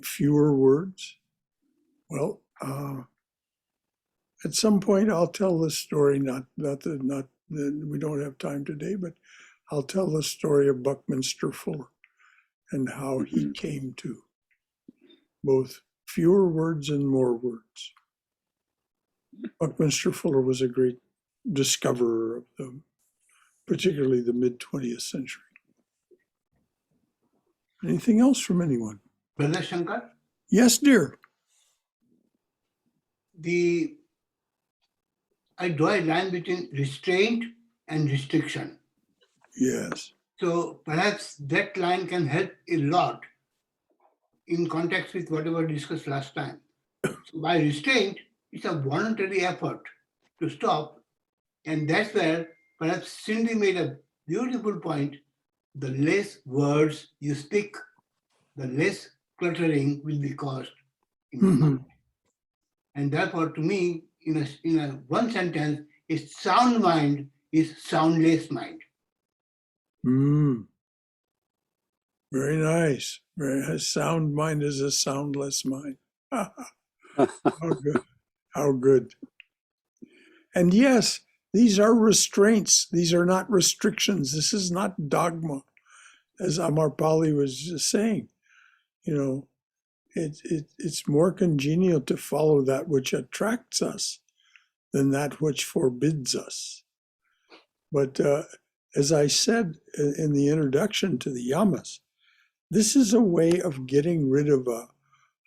fewer words. Well, at some point I'll tell the story, not that we don't have time today, but I'll tell the story of Buckminster Fuller and how he came to both fewer words and more words. Buckminster Fuller was a great discoverer of particularly the mid-20th century. Anything else from anyone?
Brother Shankar,
Yes, dear.
I draw a line between restraint and restriction.
Yes.
So perhaps that line can help a lot in context with whatever discussed last time. So by restraint, it's a voluntary effort to stop. And that's where perhaps Cindy made a beautiful point. The less words you speak, the less cluttering will be caused in your mind. And therefore, to me, in a one sentence, a sound mind is soundless mind.
Very nice. Very nice. Sound mind is a soundless mind. How good. How good. And yes, these are restraints. These are not restrictions. This is not dogma, as Amar Pali was just saying. You know, it's more congenial to follow that which attracts us than that which forbids us. But as I said in the introduction to the yamas, this is a way of getting rid of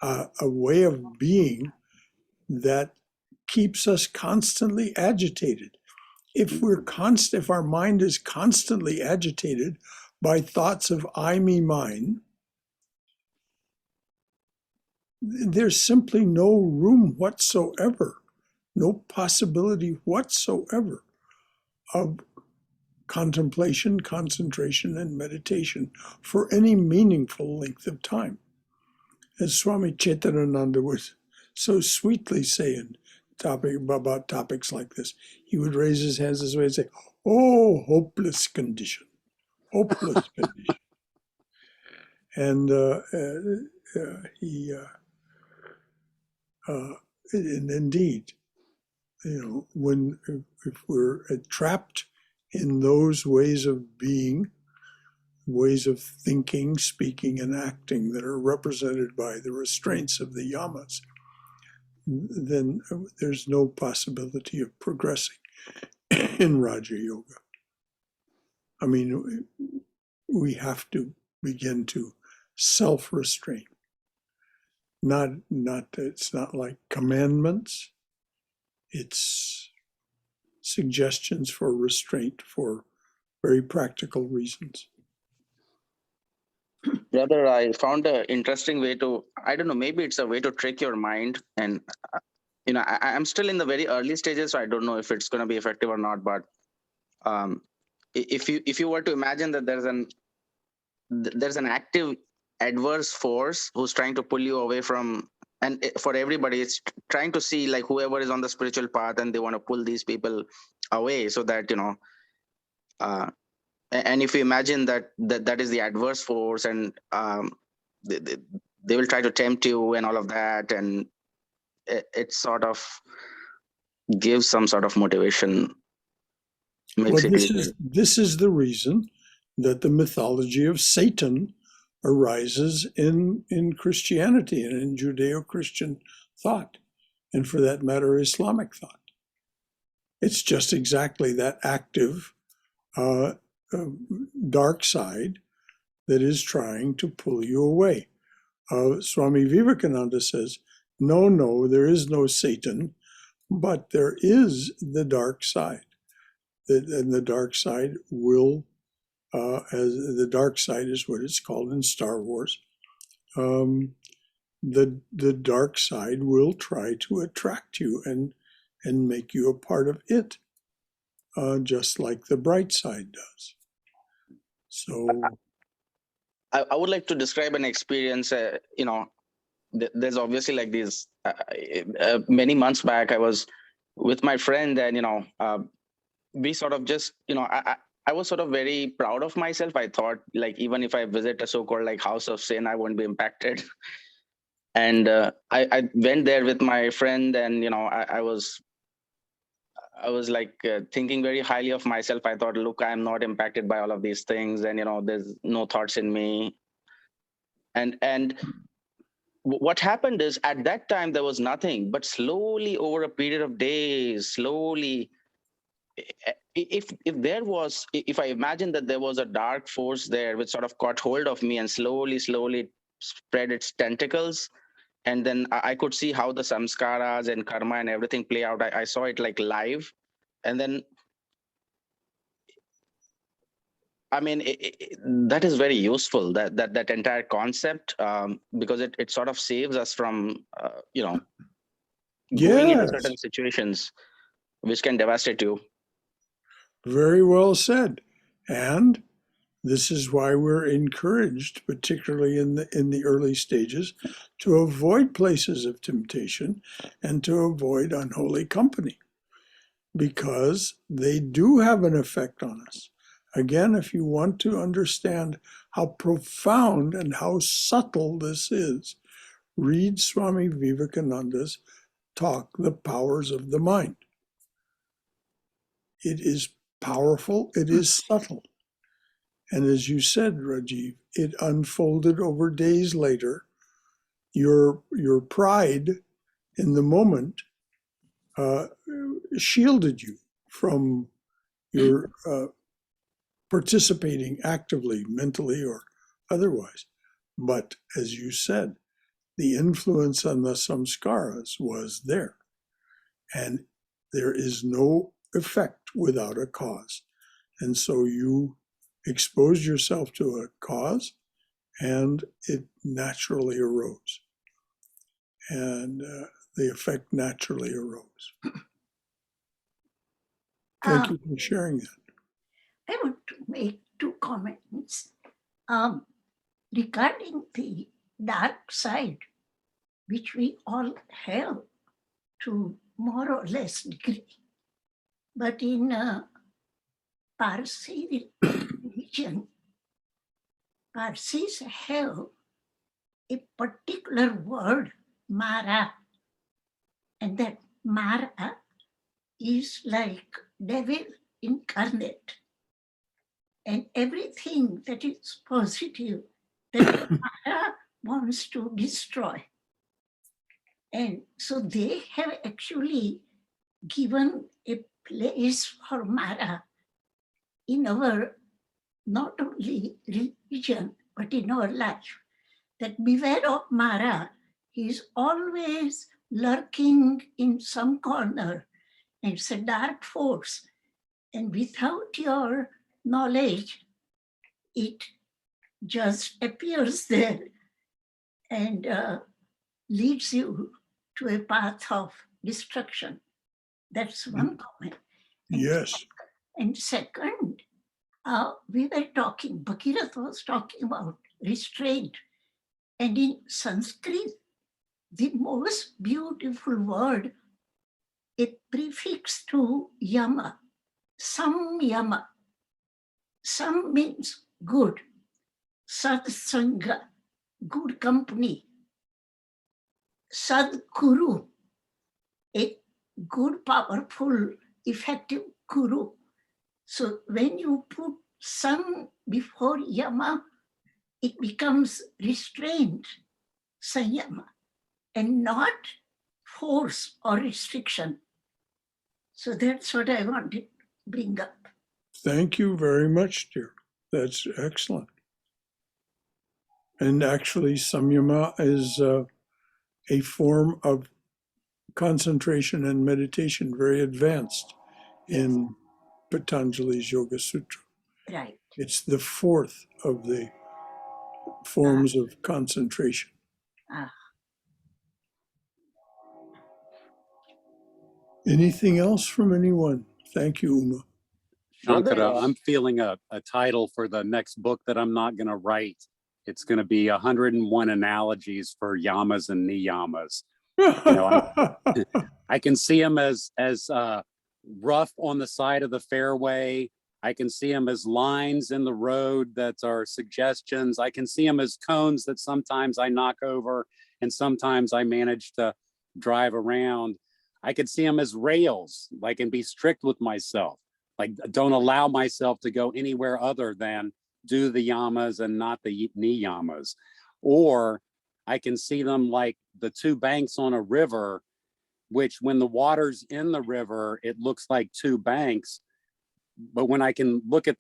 a way of being that keeps us constantly agitated. If our mind is constantly agitated by thoughts of I, me, mine, there's simply no room whatsoever, no possibility whatsoever of contemplation, concentration, and meditation for any meaningful length of time. As Swami Chaitananda was so sweetly saying about topics like this, he would raise his hands this way and say, "Oh, hopeless condition, hopeless condition." And and indeed, you know, if we're trapped in those ways of being, ways of thinking, speaking, and acting that are represented by the restraints of the yamas, then there's no possibility of progressing in Raja Yoga. I mean, we have to begin to self-restrain. It's not like commandments. It's suggestions for restraint for very practical reasons.
Brother, I found an interesting way to, I don't know, maybe it's a way to trick your mind. And, you know, I'm still in the very early stages, so I don't know if it's going to be effective or not. But if you were to imagine that there's an active adverse force who's trying to pull you away from, and for everybody, it's trying to see like whoever is on the spiritual path and they want to pull these people away so that, you know, and if you imagine that is the adverse force, and they will try to tempt you and all of that, and it sort of gives some sort of motivation.
Well, this is the reason that the mythology of Satan arises in Christianity and in Judeo-Christian thought, and for that matter, Islamic thought. It's just exactly that active dark side that is trying to pull you away. Swami Vivekananda says, no, there is no Satan, but there is the dark side. And the dark side will, as the dark side is what it's called in Star Wars, the dark side will try to attract you and make you a part of it, just like the bright side does. So
I would like to describe an experience. You know, there's obviously like these. Many months back, I was with my friend, and you know, we sort of just, you know, I was sort of very proud of myself. I thought like even if I visit a so-called like house of sin, I won't be impacted. And I went there with my friend, and you know, I was like thinking very highly of myself. I thought, look, I'm not impacted by all of these things, and you know, there's no thoughts in me. And what happened is at that time there was nothing, but slowly over a period of days, slowly if there was, if I imagine that there was a dark force there which sort of caught hold of me and slowly spread its tentacles, and then I could see how the samskaras and karma and everything play out. I saw it like live, and then I mean that is very useful, that entire concept, because it sort of saves us from going into
Yes,
certain situations which can devastate you.
very well said. And this is why we're encouraged, particularly in the early stages, to avoid places of temptation and to avoid unholy company, because they do have an effect on us. Again, if you want to understand how profound and how subtle this is, read Swami Vivekananda's talk, The Powers of the Mind. It is powerful, it is subtle. And as you said, Rajiv, it unfolded over days later. Your pride in the moment shielded you from your participating actively, mentally or otherwise. But as you said, the influence on the samskaras was there. And there is no effect without a cause. And so you exposed yourself to a cause, and it naturally arose. And the effect naturally arose. Thank you for sharing that.
I want to make two comments regarding the dark side, which we all have to more or less degree. But in Parsi religion, Parsis have a particular word, Mara, and that Mara is like devil incarnate. And everything that is positive, that Mara wants to destroy. And so they have actually given a place for Mara in our, not only religion, but in our life. That beware of Mara, he is always lurking in some corner, and it's a dark force. And without your knowledge, it just appears there and leads you to a path of destruction. That's one comment.
Yes.
And second, we were talking, Bhagirath was talking about restraint. And in Sanskrit, the most beautiful word, a prefix to yama, samyama. Sam means good, satsanga, good company, sadguru, a good, powerful, effective guru. So when you put sam before yama, it becomes restraint, sanyama, and not force or restriction. So that's what I wanted to bring up.
Thank you very much, dear. That's excellent. And actually, samyama is a form of concentration and meditation, very advanced in Patanjali's Yoga Sutra.
Right.
It's the fourth of the forms of concentration. Anything else from anyone? Thank you, Uma.
Shankara, I'm feeling a title for the next book that I'm not going to write. It's going to be 101 analogies for yamas and niyamas. You know, I can see them as rough on the side of the fairway. I can see them as lines in the road that are suggestions. I can see them as cones that sometimes I knock over and sometimes I manage to drive around. I could see them as rails, like, and be strict with myself. Like, don't allow myself to go anywhere other than do the yamas and not the niyamas. Or I can see them like the two banks on a river which when the water's in the river, it looks like two banks. But when I can look at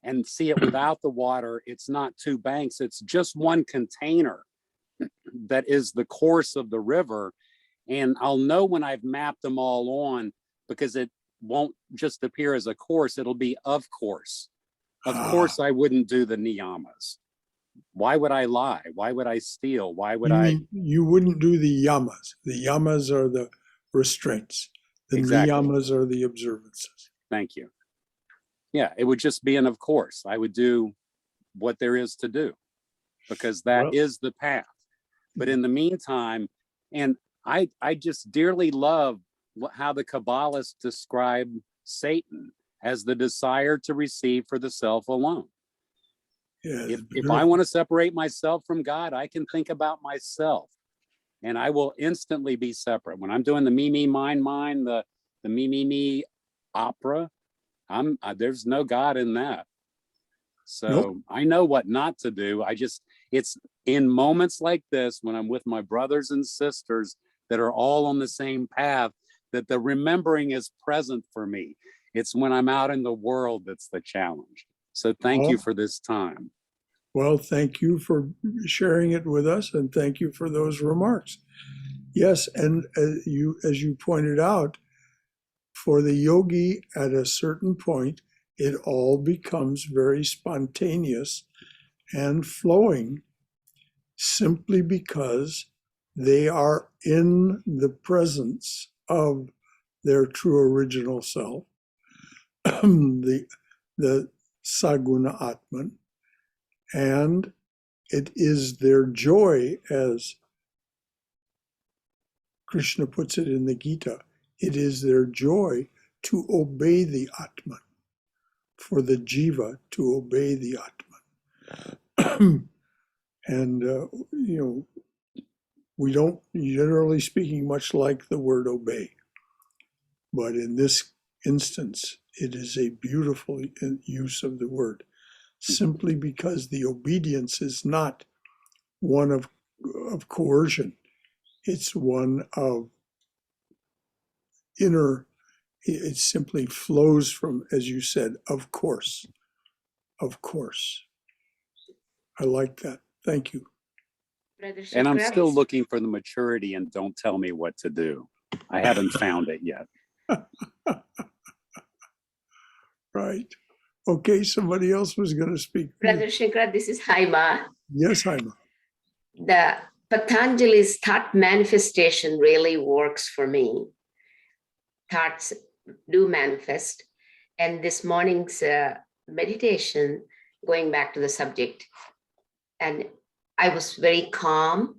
and see it without the water, it's not two banks, it's just one container that is the course of the river. And I'll know when I've mapped them all on, because it won't just appear as a course, it'll be of course. Of course, I wouldn't do the niyamas. Why would I lie? Why would I steal? Why would
You wouldn't do the yamas. The yamas are the restraints. The
Exactly.
niyamas are the observances.
Thank you. Yeah, it would just be an of course. I would do what there is to do, because that is the path. But in the meantime, and I just dearly love how the Kabbalists describe Satan as the desire to receive for the self alone.
Yeah,
if I want to separate myself from God, I can think about myself and I will instantly be separate. When I'm doing the me, me, mine, the me opera, there's no God in that. So I know what not to do. It's in moments like this, when I'm with my brothers and sisters that are all on the same path, that the remembering is present for me. It's when I'm out in the world that's the challenge. So thank you for this time.
Well, thank you for sharing it with us, and thank you for those remarks. Yes, and as you pointed out, for the yogi at a certain point, it all becomes very spontaneous and flowing, simply because they are in the presence of their true original self, the Saguna Atman, and it is their joy, as Krishna puts it in the Gita, it is their joy to obey the Atman, for the jiva to obey the Atman. And, we don't, generally speaking, much like the word obey. But in this instance, it is a beautiful use of the word, simply because the obedience is not one of coercion. It's one of inner, it simply flows from, as you said, of course. Of course. I like that. Thank you.
And I'm still looking for the maturity and don't tell me what to do. I haven't found it yet.
Right. Okay, somebody else was going to speak.
Brother Shankara, this is Haima.
Yes, Haima.
The Patanjali's thought manifestation really works for me. Thoughts do manifest. And this morning's meditation, going back to the subject, and I was very calm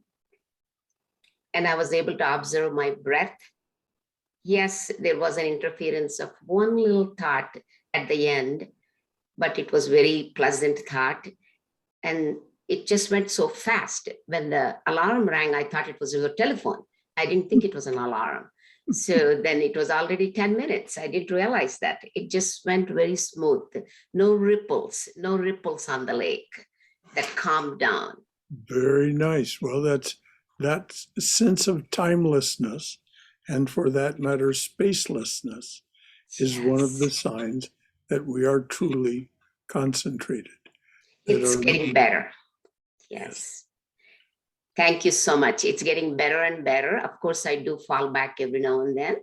and I was able to observe my breath. Yes, there was an interference of one little thought at the end, but it was very pleasant thought. And it just went so fast. When the alarm rang, I thought it was a telephone. I didn't think it was an alarm. So then it was already 10 minutes. I didn't realize that. It just went very smooth. No ripples on the lake. That calmed down.
Very nice. Well, that sense of timelessness, and for that matter, spacelessness, is one of the signs that we are truly concentrated.
It's getting better. Yes. Thank you so much. It's getting better and better. Of course, I do fall back every now and then.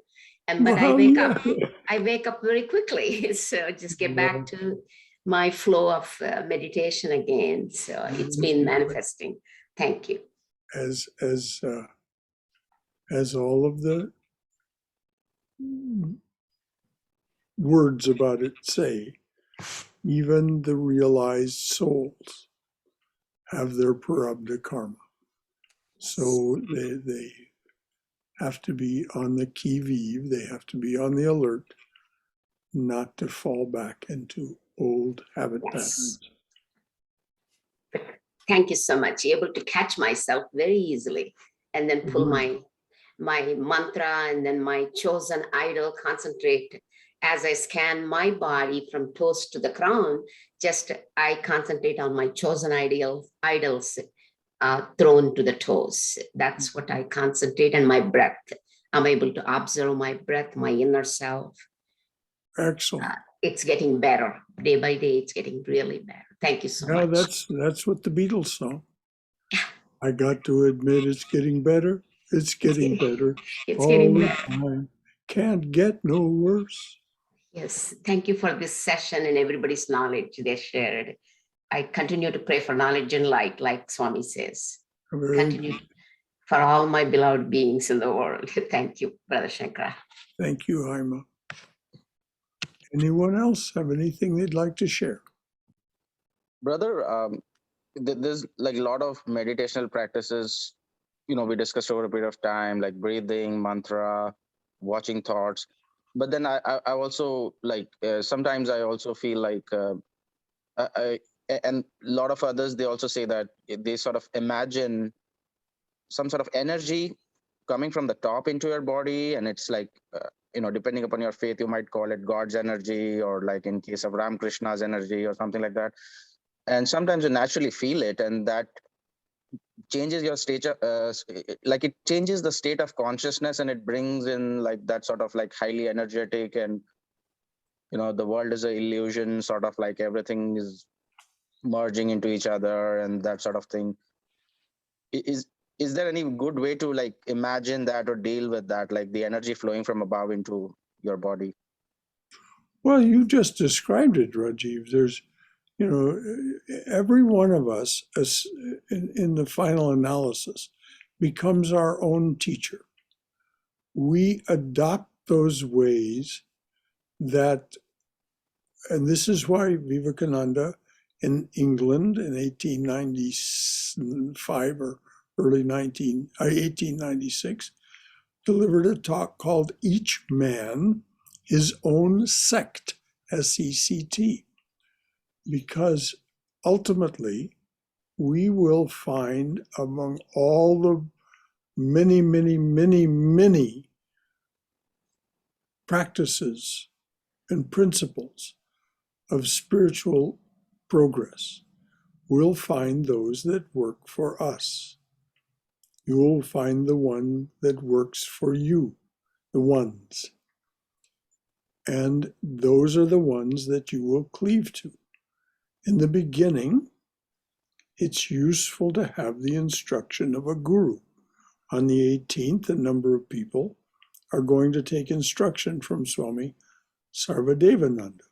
But I wake up very quickly. So just get back to my flow of meditation again. So it's been manifesting. Thank you.
As all of the words about it say, even the realized souls have their prarabdha karma. So they have to be on the qui vive, they have to be on the alert, not to fall back into old habit patterns.
Thank you so much. Able to catch myself very easily and then pull my mantra and then my chosen idol, concentrate as I scan my body from toes to the crown. Just I concentrate on my chosen idols thrown to the toes. That's what I concentrate, and my breath. I'm able to observe my breath, my inner self.
Excellent.
It's getting better. Day by day, it's getting really better. Thank you so much.
That's what the Beatles song. I got to admit it's getting better. It's getting better.
It's
all
getting
the
better.
time. Can't get no worse.
Yes, thank you for this session and everybody's knowledge they shared. I continue to pray for knowledge and light, like Swami says.
Very
Continue for all my beloved beings in the world. Thank you, Brother Shankara.
Thank you, Haima. Anyone else have anything they'd like to share?
Brother, there's like a lot of meditational practices, we discussed over a period of time, like breathing, mantra, watching thoughts. But then I also like, sometimes I also feel like, and a lot of others, they also say that they sort of imagine some sort of energy coming from the top into your body. And it's like, depending upon your faith, you might call it God's energy, or like in case of Ramakrishna's energy or something like that. And sometimes you naturally feel it, and that changes your state, like it changes the state of consciousness, and it brings in like that sort of like highly energetic, and the world is an illusion, sort of like everything is merging into each other and that sort of thing. Is there any good way to like imagine that or deal with that, like the energy flowing from above into your body?
Well, you just described it, Rajiv. There's, every one of us in the final analysis becomes our own teacher. We adopt those ways that, and this is why Vivekananda in England in 1895 or early 1896 delivered a talk called Each Man His Own Sect, S-E-C-T, because ultimately we will find among all the many, many, many, many practices and principles of spiritual progress, we'll find those that work for us. You will find the one that works for you, the ones. And those are the ones that you will cleave to. In the beginning, it's useful to have the instruction of a guru. On the 18th, a number of people are going to take instruction from Swami Sarvadevananda.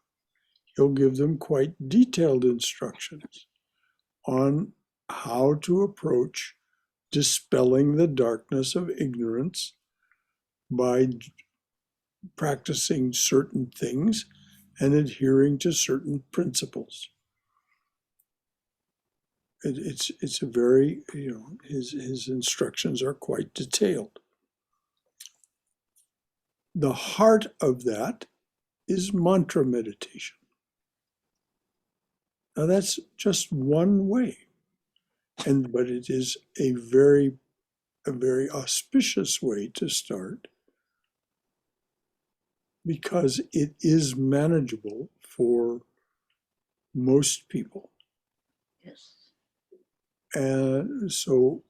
He'll give them quite detailed instructions on how to approach dispelling the darkness of ignorance by practicing certain things and adhering to certain principles. It's a very, his instructions are quite detailed. The heart of that is mantra meditation. Now that's just one way, but it is a very auspicious way to start, because it is manageable for most people.
Yes.
And so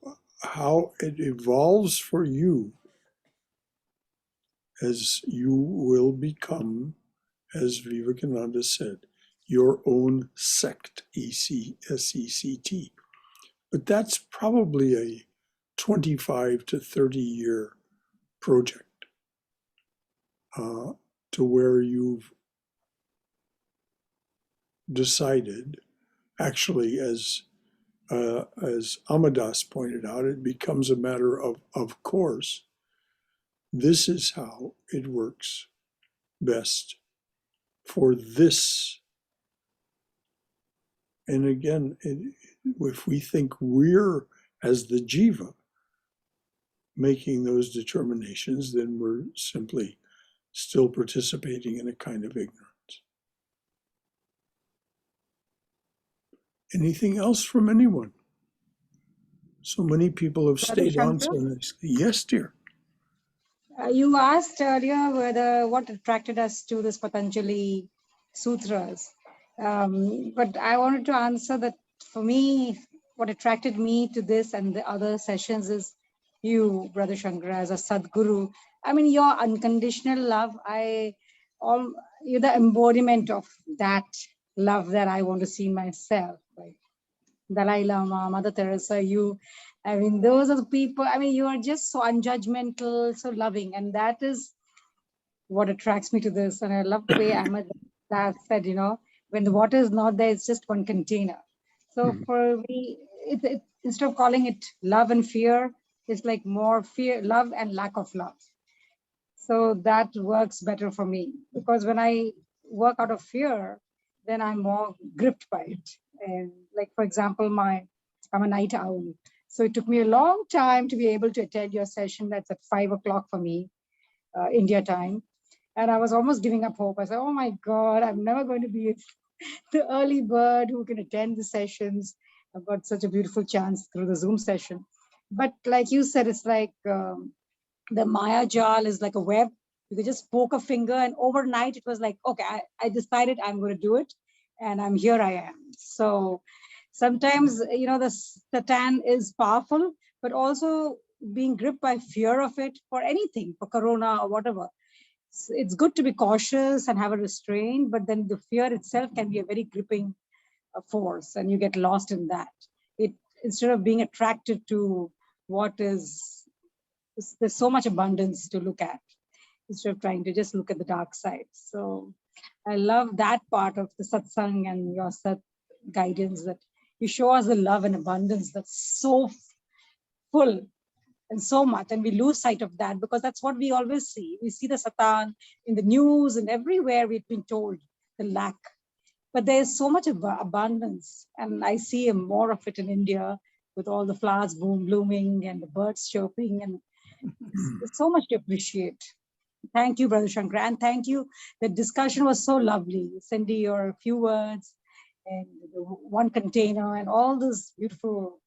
how it evolves for you as you will become, as Vivekananda said, your own sect, S-E-C-T. But that's probably a 25 to 30 year project to where you've decided, actually, as Amadas pointed out, it becomes a matter of course, this is how it works best for this. And again, if we think we're, as the jiva, making those determinations, then we're simply still participating in a kind of ignorance. Anything else from anyone? So many people have stayed on so nicely. Yes, dear.
You asked earlier what attracted us to this Patanjali sutras. But I wanted to answer that for me, what attracted me to this and the other sessions is you, Brother Shankara, as a Sadguru, I mean, your unconditional love, you're the embodiment of that love that I want to see myself. Like Dalai Lama, Mother Teresa, you, I mean, those are the people, I mean, you are just so unjudgmental, so loving. And that is what attracts me to this. And I love the way Ahmed said, you know, when the water is not there, it's just one container. So for me, instead of calling it love and fear, it's like more fear, love and lack of love. So that works better for me, because when I work out of fear, then I'm more gripped by it. And like, for example, I'm a night owl. So it took me a long time to be able to attend your session. That's at 5 o'clock for me, India time. And I was almost giving up hope. I said, oh my God, I'm never going to be the early bird who can attend the sessions. I've got such a beautiful chance through the Zoom session. But like you said, it's like the Maya Jal is like a web. You could just poke a finger, and overnight it was like, okay, I decided I'm going to do it, and here I am. So sometimes, you know, the Satan is powerful, but also being gripped by fear of it for anything, for Corona or whatever. It's good to be cautious and have a restraint, but then the fear itself can be a very gripping force, and you get lost in that. Instead of being attracted to what is, there's so much abundance to look at, instead of trying to just look at the dark side. So I love that part of the satsang and your sat guidance, that you show us the love and abundance that's so full and so much, and we lose sight of that because that's what we always see. We see the Satan in the news and everywhere. We've been told the lack, but there's so much abundance, and I see more of it in India with all the flowers blooming and the birds chirping, and there's so much to appreciate. Thank you, Brother Shankara, and thank you. The discussion was so lovely. Cindy, your few words and the one container and all those beautiful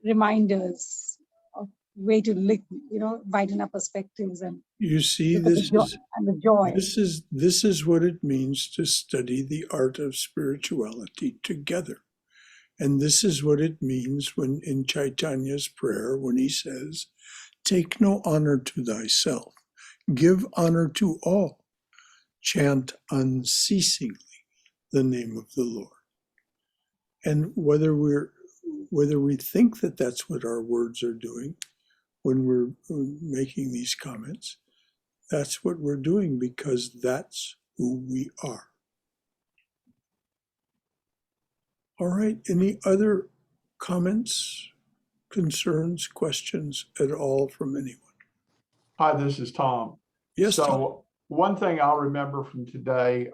reminders of way to live, you know, widen our perspectives and
You see,
the joy.
This is what it means to study the art of spirituality together. And this is what it means when in Chaitanya's prayer, when he says, take no honor to thyself, give honor to all, chant unceasingly the name of the Lord. And whether we think that that's what our words are doing when we're making these comments, that's what we're doing, because that's who we are. All right, any other comments, concerns, questions at all from anyone?
Hi, this is Tom.
Yes, Tom.
So one thing I'll remember from today,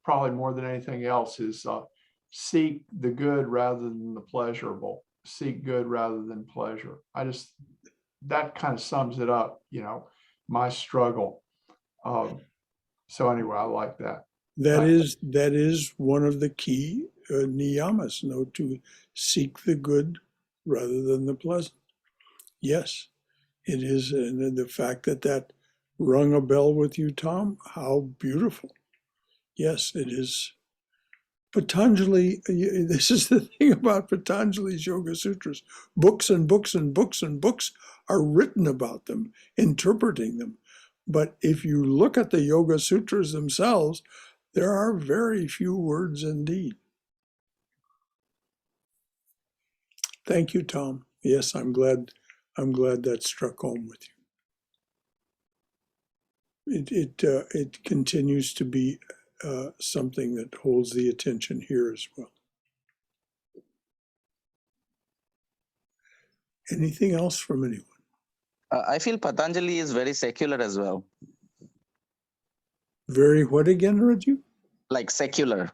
probably more than anything else, is seek the good rather than the pleasurable. Seek good rather than pleasure. That kind of sums it up, you know, my struggle. So anyway, I like that.
That is one of the key niyamas, to seek the good rather than the pleasant. Yes, it is. And the fact that rung a bell with you, Tom, how beautiful. Yes, it is. Patanjali, this is the thing about Patanjali's Yoga Sutras. Books and books and books and books are written about them, interpreting them. But if you look at the Yoga Sutras themselves, there are very few words indeed. Thank you, Tom. Yes, I'm glad that struck home with you. It continues to be something that holds the attention here as well. Anything else from anyone?
I feel Patanjali is very secular as well.
Very what again, Raju?
Like secular.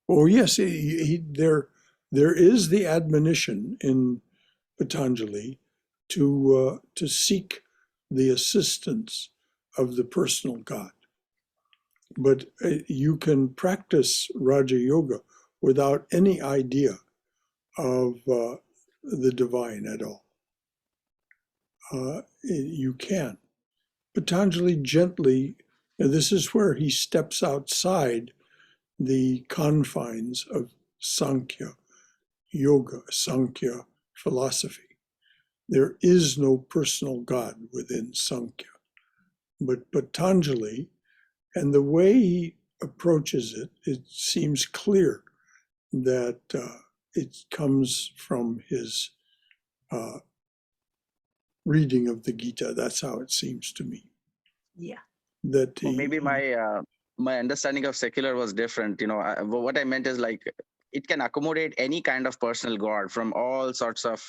Oh yes, there is the admonition in Patanjali to seek the assistance of the personal God. But you can practice Raja Yoga without any idea of the divine at all. You can. Patanjali gently, this is where he steps outside the confines of Sankhya yoga, Sankhya philosophy. There is no personal God within Sankhya. But Patanjali, and the way he approaches it, it seems clear that it comes from his reading of the Gita. That's how it seems to me.
Yeah.
That
Or maybe my understanding of secular was different. What I meant is like it can accommodate any kind of personal God from all sorts of.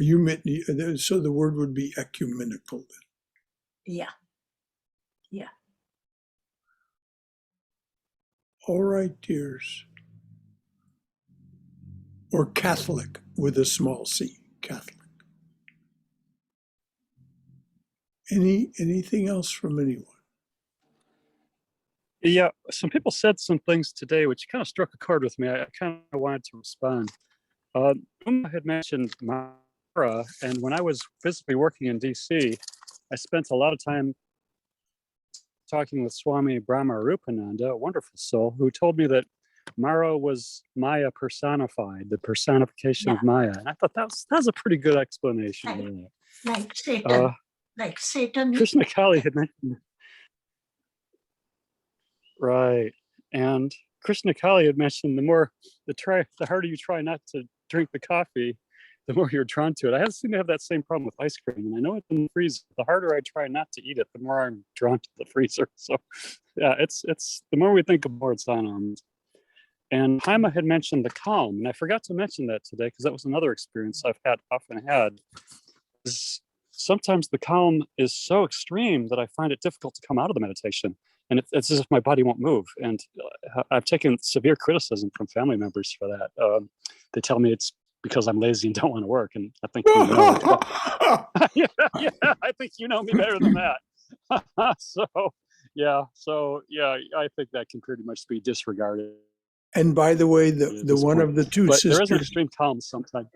You meant, so the word would be ecumenical then.
Yeah. Yeah.
All right, dears. Or Catholic with a small c, Catholic. Anything else from anyone?
Yeah, some people said some things today which kind of struck a chord with me. I kind of wanted to respond. Uma had mentioned Mara, and when I was physically working in DC, I spent a lot of time talking with Swami Brahma Rupananda, a wonderful soul, who told me that Mara was Maya personified, the personification of Maya. And I thought that was a pretty good explanation.
Like Satan. Like Satan.
Krishna Kali had mentioned. Right. And Krishna Kali had mentioned the harder you try not to drink the coffee, the more you're drawn to it. I seem to have that same problem with ice cream. And I know it's in the freezer. The harder I try not to eat it, the more I'm drawn to the freezer. So yeah, it's the more we think about it, it's on our minds. And Haima had mentioned the calm. And I forgot to mention that today because that was another experience I've often had. Sometimes the calm is so extreme that I find it difficult to come out of the meditation. And it's as if my body won't move. And I've taken severe criticism from family members for that. They tell me it's because I'm lazy and don't want to work. And I think you know, yeah, I think you know me better than that. So I think that can pretty much be disregarded.
And by the way, the one of the two
but
sisters,
there is an extreme calm sometimes.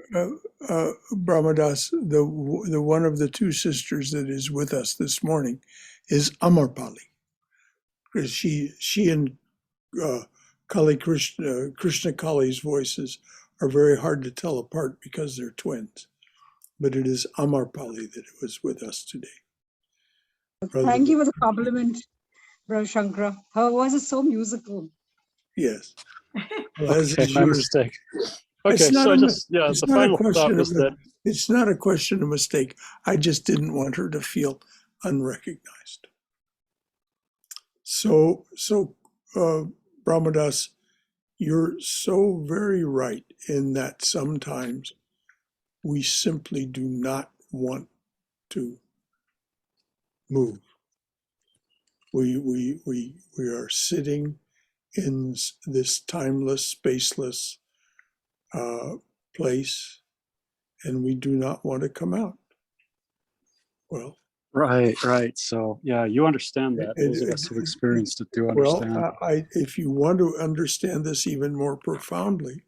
Brahmadas, the one of the two sisters that is with us this morning is Amarpali. Because she and Kali Krishna Kali's voices are very hard to tell apart because they're twins. But it is Amarpali that was with us today.
Thank you for the compliment, Brother Shankara. Her voice is so musical.
Yes.
Well, okay, my mistake. Okay, so the final thought was that
it's not a question of mistake. I just didn't want her to feel unrecognized. So Brahmadas, you're so very right in that sometimes we simply do not want to move. We are sitting in this timeless, spaceless place, and we do not want to come out. Well,
right. So yeah, you understand that. Those of us who've experienced it do understand.
Well, if you want to understand this even more profoundly,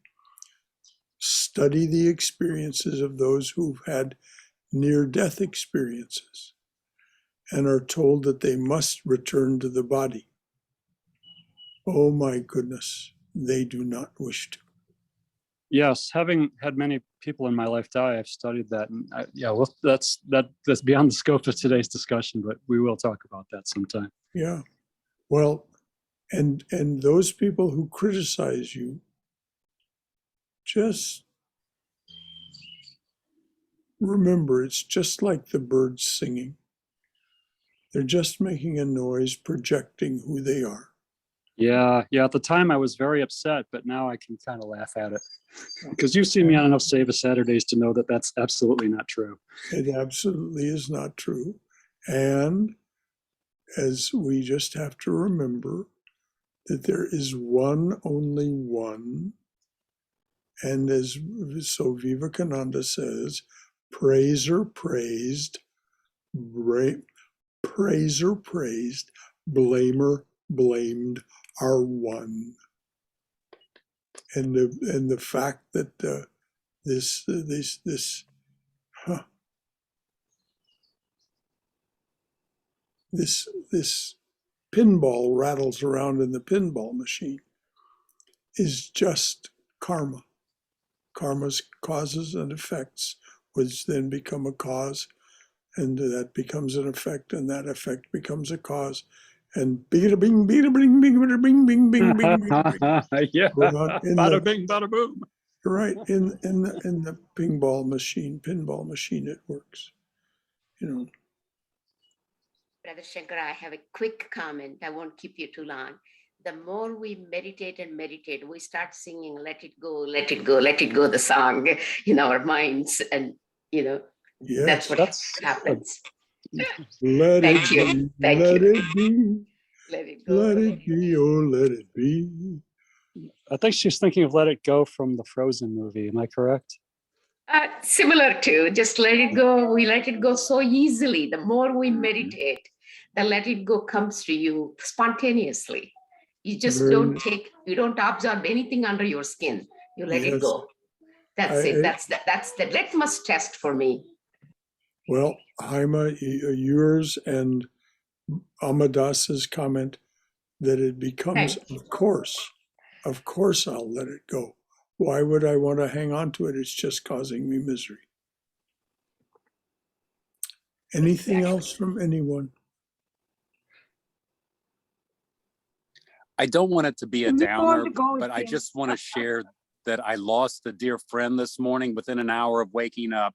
study the experiences of those who've had near-death experiences and are told that they must return to the body. Oh my goodness, they do not wish to.
Yes, having had many people in my life die, I've studied that, and that's beyond the scope of today's discussion, but we will talk about that sometime.
Yeah, well, and those people who criticize you, just remember, it's just like the birds singing. They're just making a noise, projecting who they are.
Yeah. At the time, I was very upset, but now I can kind of laugh at it because you've seen me on enough Save Saturdays to know that that's absolutely not true.
It absolutely is not true. And as we just have to remember that there is one, only one. And so Vivekananda says, praiser praised, praiser praised, blamer blamed are one. And the fact that this pinball rattles around in the pinball machine is just karma. Karma's causes and effects, which then become a cause and that becomes an effect, and that effect becomes a cause. And bing, bing, bing, bing, bing, bing, bing, bing, bing, bing.
Yeah.
In
Bada
the,
bing, bada boom.
right, in the pinball machine, it works. You know.
Brother Shankara, I have a quick comment. I won't keep you too long. The more we meditate and meditate, we start singing "Let It Go, Let It Go, Let It Go" the song in our minds, and that's
Yes.
what happens.
Let it
Thank you.
be,
Thank
let
you.
it be,
Let it go.
let it be, oh, let it be.
I think she's thinking of "Let It Go" from the Frozen movie. Am I correct?
Similar to just let it go. We let it go so easily. The more we meditate, the let it go comes to you spontaneously. You just you don't absorb anything under your skin. You let it go. That's it. That's the litmus test for me.
Well, Haima, yours and Amadas's comment that it becomes, of course I'll let it go. Why would I want to hang on to it? It's just causing me misery. Anything else from anyone?
I don't want it to be a
We want
downer,
to go,
but I
Tim.
just want to share that I lost a dear friend this morning. Within an hour of waking up,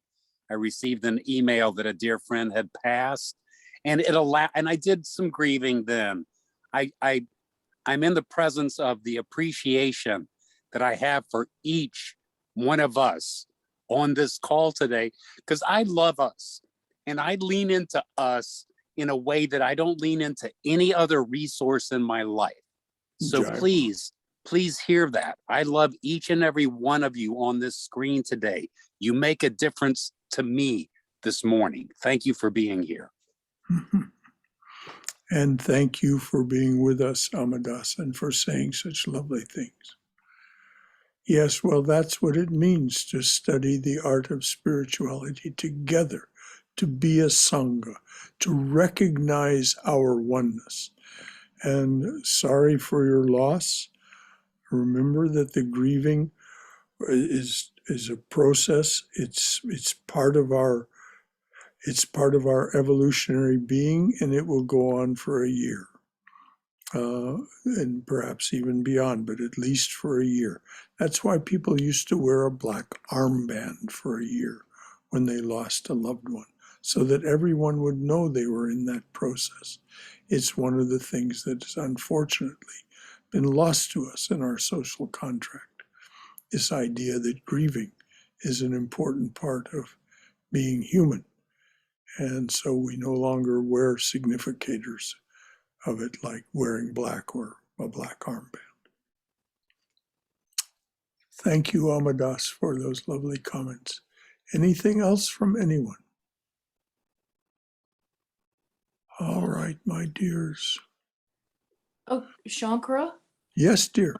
I received an email that a dear friend had passed, and and I did some grieving then. I'm in the presence of the appreciation that I have for each one of us on this call today, because I love us and I lean into us in a way that I don't lean into any other resource in my life. So please hear that. I love each and every one of you on this screen today. You make a difference to me this morning. Thank you for being here.
And thank you for being with us, Amadas, and for saying such lovely things. Yes, well, that's what it means to study the art of spirituality together, to be a Sangha, to recognize our oneness. And sorry for your loss. Remember that the grieving is a process. It's part of our evolutionary being, and it will go on for a year. And perhaps even beyond, but at least for a year. That's why people used to wear a black armband for a year when they lost a loved one, so that everyone would know they were in that process. It's one of the things that has unfortunately been lost to us in our social contract, this idea that grieving is an important part of being human. And so we no longer wear significators of it, like wearing black or a black armband. Thank you, Amadas, for those lovely comments. Anything else from anyone? All right, my dears.
Oh, Shankara?
Yes, dear.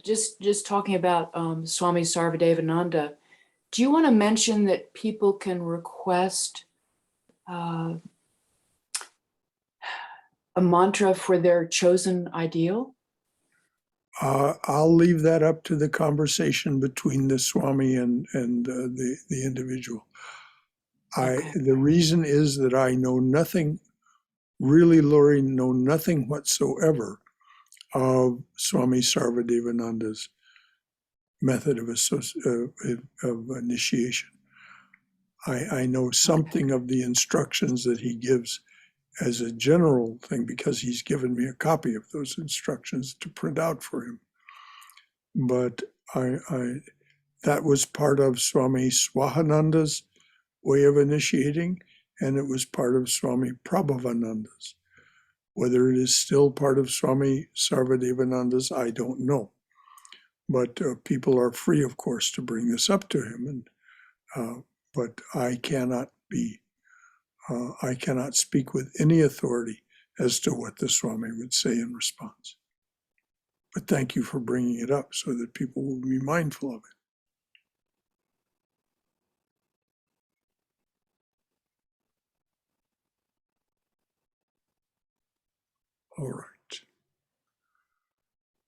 Just talking about Swami Sarvadevananda, do you want to mention that people can request a mantra for their chosen ideal?
I'll leave that up to the conversation between the Swami and the individual. The reason is that I know nothing, really, Lori, know nothing whatsoever of Swami Sarvadevananda's method of initiation. I know something of the instructions that he gives as a general thing, because he's given me a copy of those instructions to print out for him. But that was part of Swami Swahananda's way of initiating, and it was part of Swami Prabhavananda's. Whether it is still part of Swami Sarvadevananda's, I don't know. But people are free, of course, to bring this up to him. But I cannot speak with any authority as to what the Swami would say in response. But thank you for bringing it up so that people will be mindful of it. All right.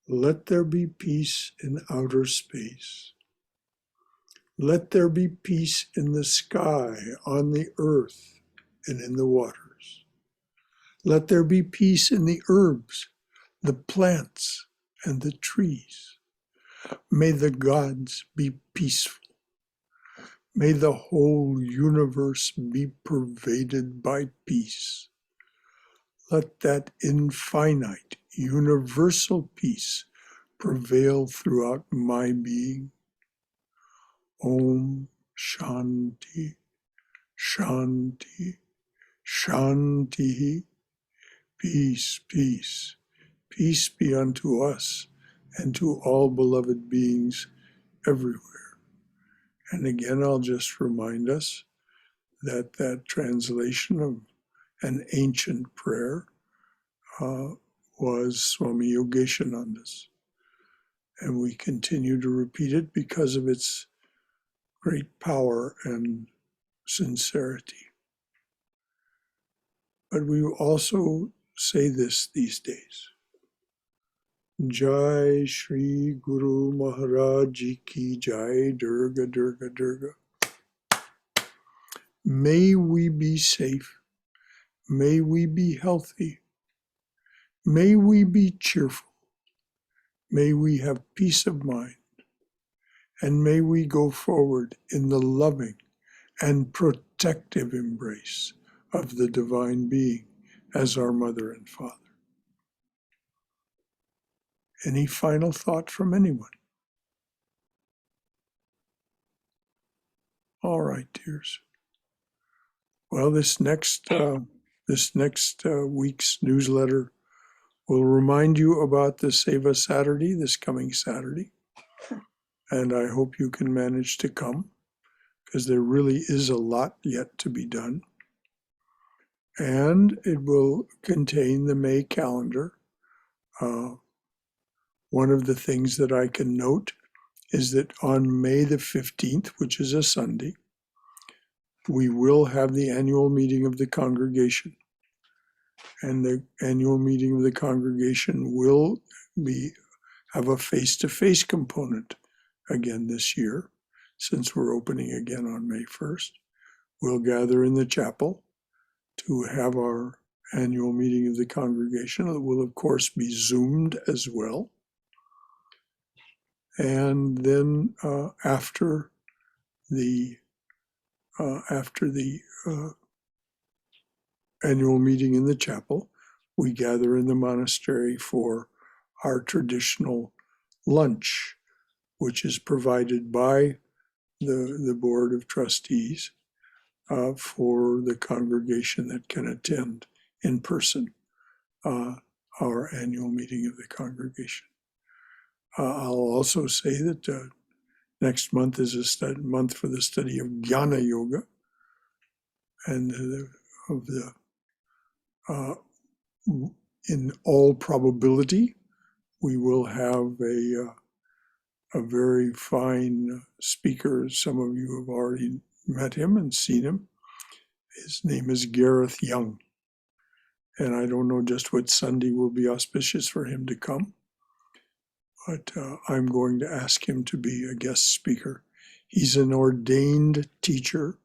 Let there be peace in outer space. Let there be peace in the sky, on the earth, and in the waters. Let there be peace in the herbs, the plants, and the trees. May the gods be peaceful. May the whole universe be pervaded by peace. Let that infinite, universal peace prevail throughout my being. Om Shanti, Shanti, Shanti. Peace, peace, peace be unto us and to all beloved beings everywhere. And again, I'll just remind us that that translation of an ancient prayer was Swami Yogeshananda's. And we continue to repeat it because of its great power and sincerity. But we also say this these days. Jai Shri Guru Maharaj Ji Ki Jai, Durga, Durga, Durga. May we be safe. May we be healthy. May we be cheerful. May we have peace of mind. And may we go forward in the loving and protective embrace of the Divine Being as our Mother and Father. Any final thought from anyone? All right, dears. Well, this next week's newsletter will remind you about the Seva Saturday, this coming Saturday. And I hope you can manage to come, because there really is a lot yet to be done. And it will contain the May calendar. One of the things that I can note is that on May the 15th, which is a Sunday, we will have the annual meeting of the congregation. And the annual meeting of the congregation will have a face-to-face component again this year, since we're opening again on May 1st. We'll gather in the chapel to have our annual meeting of the congregation. It will, of course, be Zoomed as well. And then after the annual meeting in the chapel, we gather in the monastery for our traditional lunch, which is provided by the Board of Trustees for the congregation that can attend in person our annual meeting of the congregation. I'll also say that next month is a month for the study of Jnana Yoga, and in all probability, we will have a very fine speaker. Some of you have already met him and seen him. His name is Gareth Young. And I don't know just what Sunday will be auspicious for him to come, but I'm going to ask him to be a guest speaker. He's an ordained teacher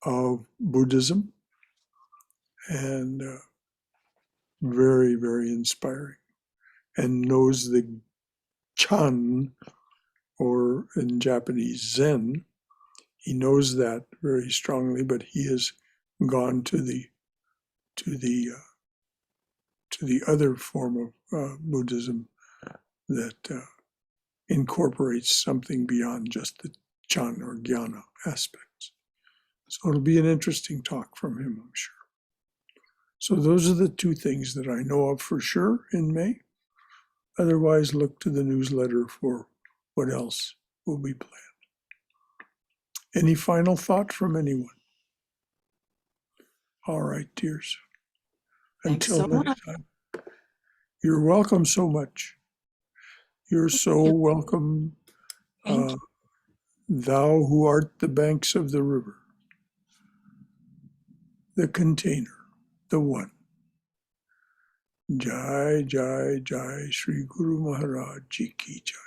of Buddhism and very, very inspiring, and knows the Chan, or in Japanese Zen. He knows that very strongly, but he has gone to the other form of Buddhism that incorporates something beyond just the Chan or Jnana aspects. So it'll be an interesting talk from him, I'm sure. So those are the two things that I know of for sure in May. Otherwise, look to the newsletter for what else will be planned. Any final thought from anyone? All right, dears.
Thanks
Until
so
next
much.
time. You're welcome so much. You're so welcome, thou who art the banks of the river, the container, the one. Jai, Jai, Jai, Shri Guru Maharaj Ji Ki Jai.